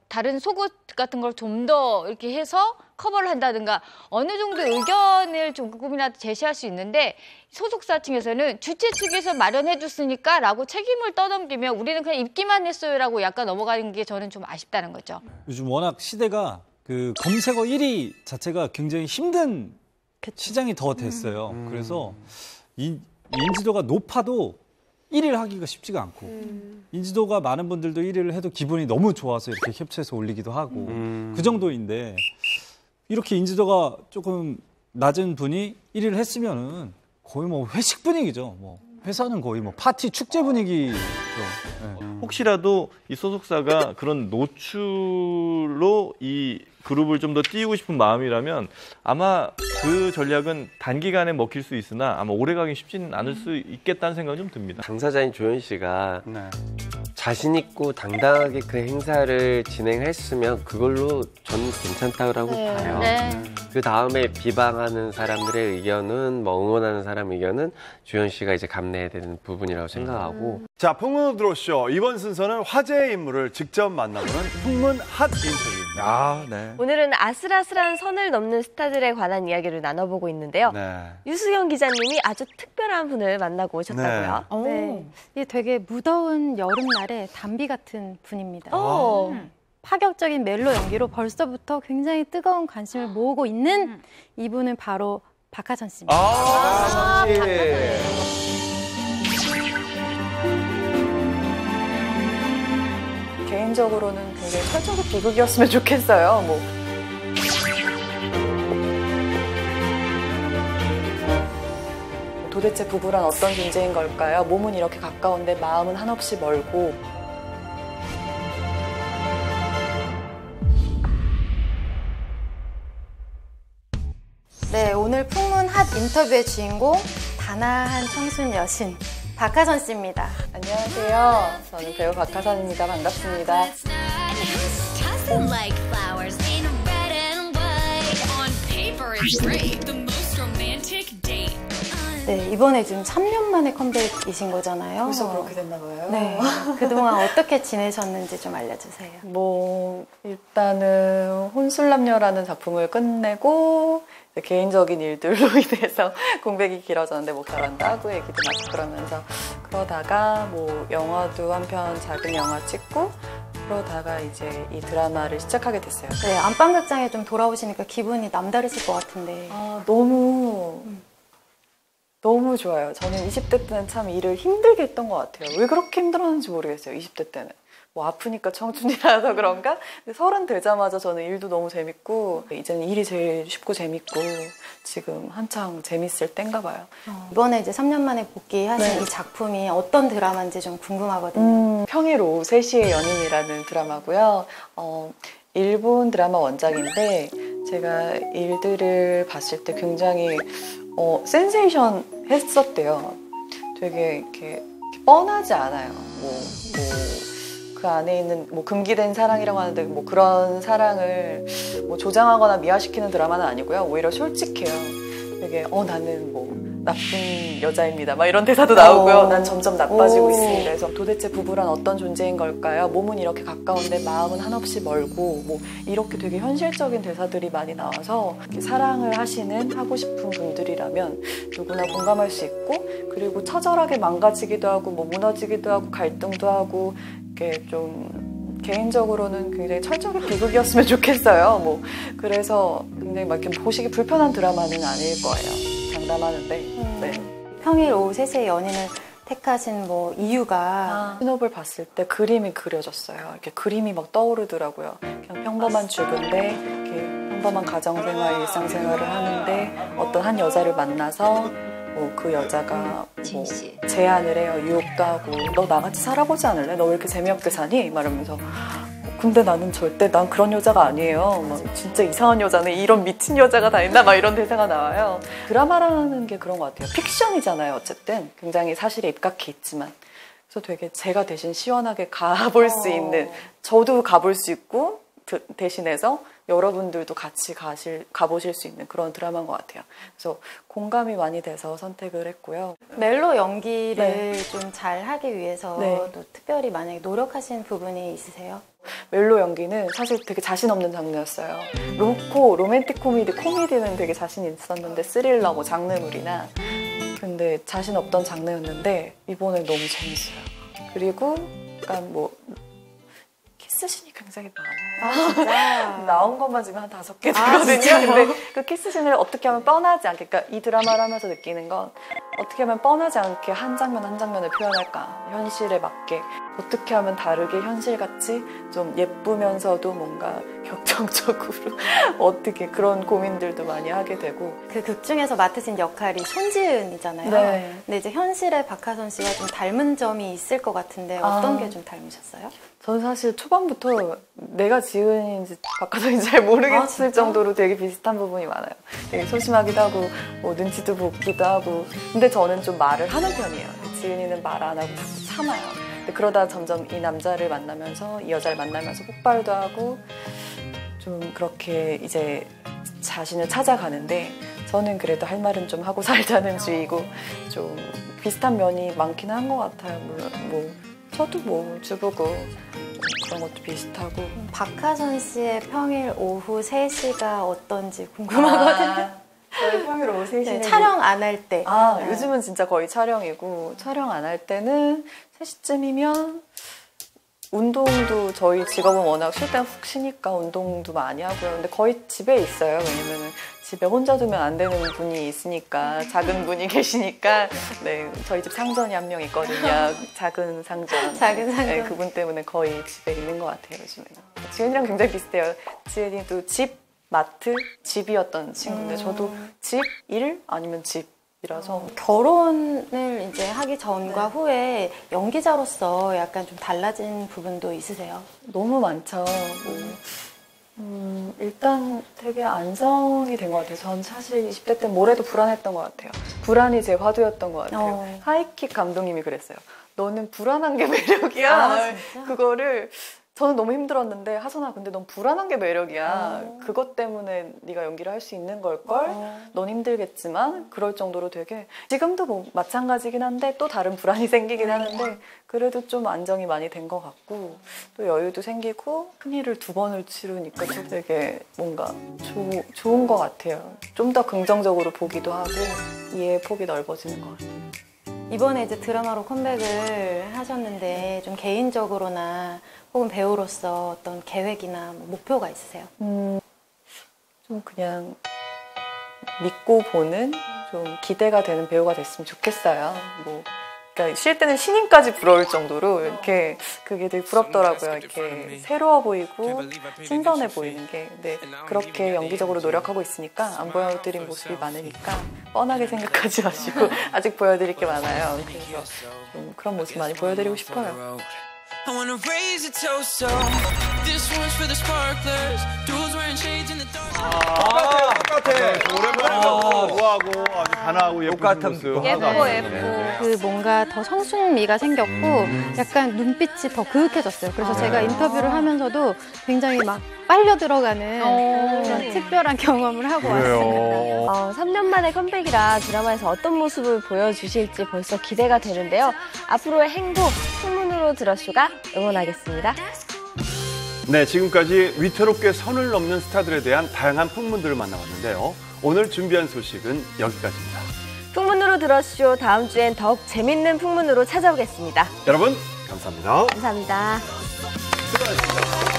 Speaker 15: 다른 속옷 같은 걸 좀 더 이렇게 해서 커버를 한다든가 어느 정도 의견을 조금이라도 제시할 수 있는데 소속사 측에서는 주최 측에서 마련해 줬으니까 라고 책임을 떠넘기면 우리는 그냥 입기만 했어요 라고 약간 넘어가는 게 저는 좀 아쉽다는 거죠.
Speaker 9: 요즘 워낙 시대가 그 검색어 1위 자체가 굉장히 힘든 시장이 더 됐어요. 그래서 인지도가 높아도 1위를 하기가 쉽지가 않고 인지도가 많은 분들도 1위를 해도 기분이 너무 좋아서 이렇게 캡처해서 올리기도 하고 그 정도인데 이렇게 인지도가 조금 낮은 분이 1위를 했으면은 거의 회식 분위기죠. 회사는 거의 파티 축제 분위기죠. 네.
Speaker 10: 혹시라도 이 소속사가 그런 노출로 이 그룹을 좀 더 띄우고 싶은 마음이라면 아마 그 전략은 단기간에 먹힐 수 있으나 아마 오래 가긴 쉽지는 않을 수 있겠다는 생각이 좀 듭니다.
Speaker 12: 당사자인 조연 씨가 자신 있고 당당하게 그 행사를 진행했으면 그걸로 저는 괜찮다고 봐요. 그 다음에 비방하는 사람들의 의견은 응원하는 사람 의견은 조연 씨가 이제 감내해야 되는 부분이라고 생각하고.
Speaker 13: 자, 풍문 드로쇼 이번 순서는 화제의 인물을 직접 만나보는 풍문 핫 인터뷰입니다.
Speaker 17: 네.
Speaker 2: 오늘은 아슬아슬한 선을 넘는 스타들에 관한 이야기를 나눠보고 있는데요. 유수경 기자님이 아주 특별한 분을 만나고 오셨다고요.
Speaker 16: 네. 이게 되게 무더운 여름날에 담비 같은 분입니다. 파격적인 멜로 연기로 벌써부터 굉장히 뜨거운 관심을 모으고 있는 이분은 바로 박하선 씨입니다.
Speaker 17: 박하선 씨.
Speaker 21: 개인적으로는 굉장히 철저하게 비극이었으면 좋겠어요. 도대체 부부란 어떤 존재인 걸까요? 몸은 이렇게 가까운데 마음은 한없이 멀고.
Speaker 16: 네, 오늘 풍문 핫 인터뷰의 주인공 단아한 청순 여신 박하선 씨입니다.
Speaker 21: 안녕하세요. 저는 배우 박하선입니다. 반갑습니다.
Speaker 19: Like flowers in red and white. On paper it's great. The most romantic date.
Speaker 16: 네, 이번에 지금 3년 만에 컴백이신 거잖아요.
Speaker 21: 벌써 그렇게 됐나 봐요.
Speaker 16: 네. 그동안 어떻게 지내셨는지 좀 알려주세요.
Speaker 21: 뭐 일단은 혼술남녀라는 작품을 끝내고 개인적인 일들로 인해서 공백이 길어졌는데 뭐 결혼도 하고 얘기도 많고 그러면서 그러다가 뭐 영화도 한 편 작은 영화 찍고 그러다가 이제 이 드라마를 시작하게 됐어요.
Speaker 16: 네, 안방극장에 좀 돌아오시니까 기분이 남다르실 것 같은데.
Speaker 21: 아, 너무 좋아요. 저는 20대 때는 참 일을 힘들게 했던 것 같아요. 왜 그렇게 힘들었는지 모르겠어요. 20대 때는. 뭐 아프니까 청춘이라서 그런가? 근데 30 되자마자 저는 일도 너무 재밌고 이제는 일이 제일 쉽고 재밌고 지금 한창 재밌을 땐가 봐요.
Speaker 16: 이번에 이제 3년 만에 복귀하신 이 작품이 어떤 드라마인지 좀 궁금하거든요.
Speaker 21: 평일 오후 3시의 연인이라는 드라마고요. 일본 드라마 원작인데 제가 일들을 봤을 때 굉장히 센세이션 했었대요. 되게 이렇게 뻔하지 않아요. 그 안에 있는 뭐 금기된 사랑이라고 하는데 뭐 그런 사랑을 뭐 조장하거나 미화시키는 드라마는 아니고요. 오히려 솔직해요. 되게 나는 뭐 나쁜 여자입니다. 막 이런 대사도 나오고요. 난 점점 나빠지고 있습니다. 그래서 도대체 부부란 어떤 존재인 걸까요? 몸은 이렇게 가까운데 마음은 한없이 멀고 뭐 이렇게 되게 현실적인 대사들이 많이 나와서 사랑을 하고 싶은 분들이라면 누구나 공감할 수 있고 그리고 처절하게 망가지기도 하고 뭐 무너지기도 하고 갈등도 하고 이렇게 좀 개인적으로는 굉장히 철저하게 비극이었으면 좋겠어요. 뭐 그래서 굉장히 막 이렇게 보시기 불편한 드라마는 아닐 거예요. 장담하는데. 네.
Speaker 16: 평일 오후 3시의 연인을 택하신 뭐 이유가
Speaker 21: 신업을 봤을 때 그림이 그려졌어요. 이렇게 그림이 막 떠오르더라고요. 그냥 평범한 주부인데 이렇게 평범한 가정생활, 일상생활을 하는데 어떤 한 여자를 만나서 뭐 그 여자가 뭐 제안을 해요. 유혹도 하고 너 나같이 살아보지 않을래? 너 왜 이렇게 재미없게 사니? 말하면서 근데 나는 난 그런 여자가 아니에요. 막 진짜 이상한 여자네. 이런 미친 여자가 다 있나? 막 이런 대사가 나와요. 드라마라는 게 그런 것 같아요. 픽션이잖아요. 어쨌든 굉장히 사실에 입각해 있지만 그래서 되게 제가 대신 시원하게 가볼 수 있는 저도 가볼 수 있고 대신해서 여러분들도 같이 가보실 수 있는 그런 드라마인 것 같아요. 그래서 공감이 많이 돼서 선택을 했고요.
Speaker 16: 멜로 연기를 좀 잘 하기 위해서 또 특별히 만약에 노력하신 부분이 있으세요?
Speaker 21: 멜로 연기는 사실 되게 자신 없는 장르였어요. 로맨틱 코미디는 되게 자신 있었는데 스릴러, 뭐 장르물이나 근데 자신 없던 장르였는데 이번에 너무 재밌어요. 그리고 약간 뭐 키스신이 굉장히 많아요.
Speaker 16: 아, 진짜?
Speaker 21: 나온 것만 지금 한 5개 되거든요. 근데 그 키스신을 어떻게 하면 뻔하지 않게, 그러니까 이 드라마를 하면서 느끼는 건 어떻게 하면 뻔하지 않게 한 장면 한 장면을 표현할까. 현실에 맞게. 어떻게 하면 다르게 현실같이 좀 예쁘면서도 뭔가 격정적으로 어떻게 그런 고민들도 많이 하게 되고.
Speaker 16: 그 극 중에서 맡으신 역할이 손지은이잖아요.
Speaker 21: 네.
Speaker 16: 근데 이제 현실의 박하선 씨가 좀 닮은 점이 있을 것 같은데 어떤 게 좀 닮으셨어요?
Speaker 21: 저는 사실 초반부터 내가 지은인지 박하선인지 잘 모르겠을 정도로 되게 비슷한 부분이 많아요. 되게 소심하기도 하고 뭐 눈치도 보기도 하고 근데 저는 좀 말을 하는 편이에요. 지은이는 말 안 하고 자꾸 참아요. 근데 그러다 점점 이 남자를 만나면서 이 여자를 만나면서 폭발도 하고 좀 그렇게 이제 자신을 찾아가는데 저는 그래도 할 말은 좀 하고 살자는 주의고 좀 비슷한 면이 많기는 한 것 같아요. 물론 뭐 저도 뭐 주부고 그런 것도 비슷하고.
Speaker 16: 박하선 씨의 평일 오후 3시가 어떤지 궁금하거든요.
Speaker 21: 저희 평일 오후 3시는
Speaker 16: 네, 촬영 안 할 때.
Speaker 21: 네. 요즘은 진짜 거의 촬영이고 촬영 안 할 때는 3시쯤이면 운동도 저희 직업은 워낙 쉴 때 훅 쉬니까 운동도 많이 하고요. 근데 거의 집에 있어요. 왜냐면은 집에 혼자 두면 안 되는 분이 있으니까 작은 분이 계시니까 네 저희 집 상전이 한 명 있거든요. 작은 상전.
Speaker 16: 작은 상전.
Speaker 21: 네, 그분 때문에 거의 집에 있는 것 같아요. 요즘에는. 지은이랑 굉장히 비슷해요. 지은이도 집, 마트, 집이었던 친구인데 저도 집, 일 아니면 집. 이라서
Speaker 16: 결혼을 이제 하기 전과 후에 연기자로서 약간 좀 달라진 부분도 있으세요?
Speaker 21: 너무 많죠. 일단 되게 안정이 된 것 같아요. 전 사실 20대 때 뭘 해도 불안했던 것 같아요. 불안이 제 화두였던 것 같아요. 하이킥 감독님이 그랬어요. 너는 불안한 게 매력이야.
Speaker 16: 아, 진짜?
Speaker 21: 그거를 저는 너무 힘들었는데 하선아 근데 넌 불안한 게 매력이야. 그것 때문에 네가 연기를 할 수 있는 걸걸. 넌 힘들겠지만 그럴 정도로 되게 지금도 뭐 마찬가지긴 한데 또 다른 불안이 생기긴 하는데 그래도 좀 안정이 많이 된 것 같고 또 여유도 생기고 큰일을 2번을 치르니까 좀 되게 뭔가 좋은 것 같아요. 좀 더 긍정적으로 보기도 하고 이해의 폭이 넓어지는 것 같아요.
Speaker 16: 이번에 이제 드라마로 컴백을 하셨는데 좀 개인적으로나 혹은 배우로서 어떤 계획이나 뭐 목표가 있으세요?
Speaker 21: 좀 그냥 믿고 보는 좀 기대가 되는 배우가 됐으면 좋겠어요. 뭐 그러니까 쉴 때는 신인까지 부러울 정도로 이렇게 그게 되게 부럽더라고요. 이렇게 새로워 보이고 신선해 보이는 게. 근데 그렇게 연기적으로 노력하고 있으니까 안 보여드린 모습이 많으니까 뻔하게 생각하지 마시고 아직 보여드릴 게 많아요. 그래서 좀 그런 모습 많이 보여드리고 싶어요.
Speaker 18: I wanna raise a toast, so this one's for the sparklers. Dudes wearing shades in the dark.
Speaker 13: 똑같아. 오랜만에 우아하고 아주 단아하고 예쁜 모습.
Speaker 16: 예뻐. 그 뭔가 더 성숙미가 생겼고 약간 눈빛이 더 그윽해졌어요. 그래서 제가 인터뷰를 하면서도 굉장히 막 빨려 들어가는 그런 특별한 경험을 하고 왔습니다.
Speaker 2: 3년 만에 컴백이라 드라마에서 어떤 모습을 보여주실지 벌써 기대가 되는데요. 앞으로의 행복, 풍문으로 들어쇼가 응원하겠습니다.
Speaker 13: 네, 지금까지 위태롭게 선을 넘는 스타들에 대한 다양한 풍문들을 만나봤는데요. 오늘 준비한 소식은 여기까지입니다.
Speaker 2: 풍문으로 들어쇼 다음 주엔 더욱 재밌는 풍문으로 찾아오겠습니다.
Speaker 13: 여러분, 감사합니다.
Speaker 2: 감사합니다.
Speaker 13: 수고하셨습니다.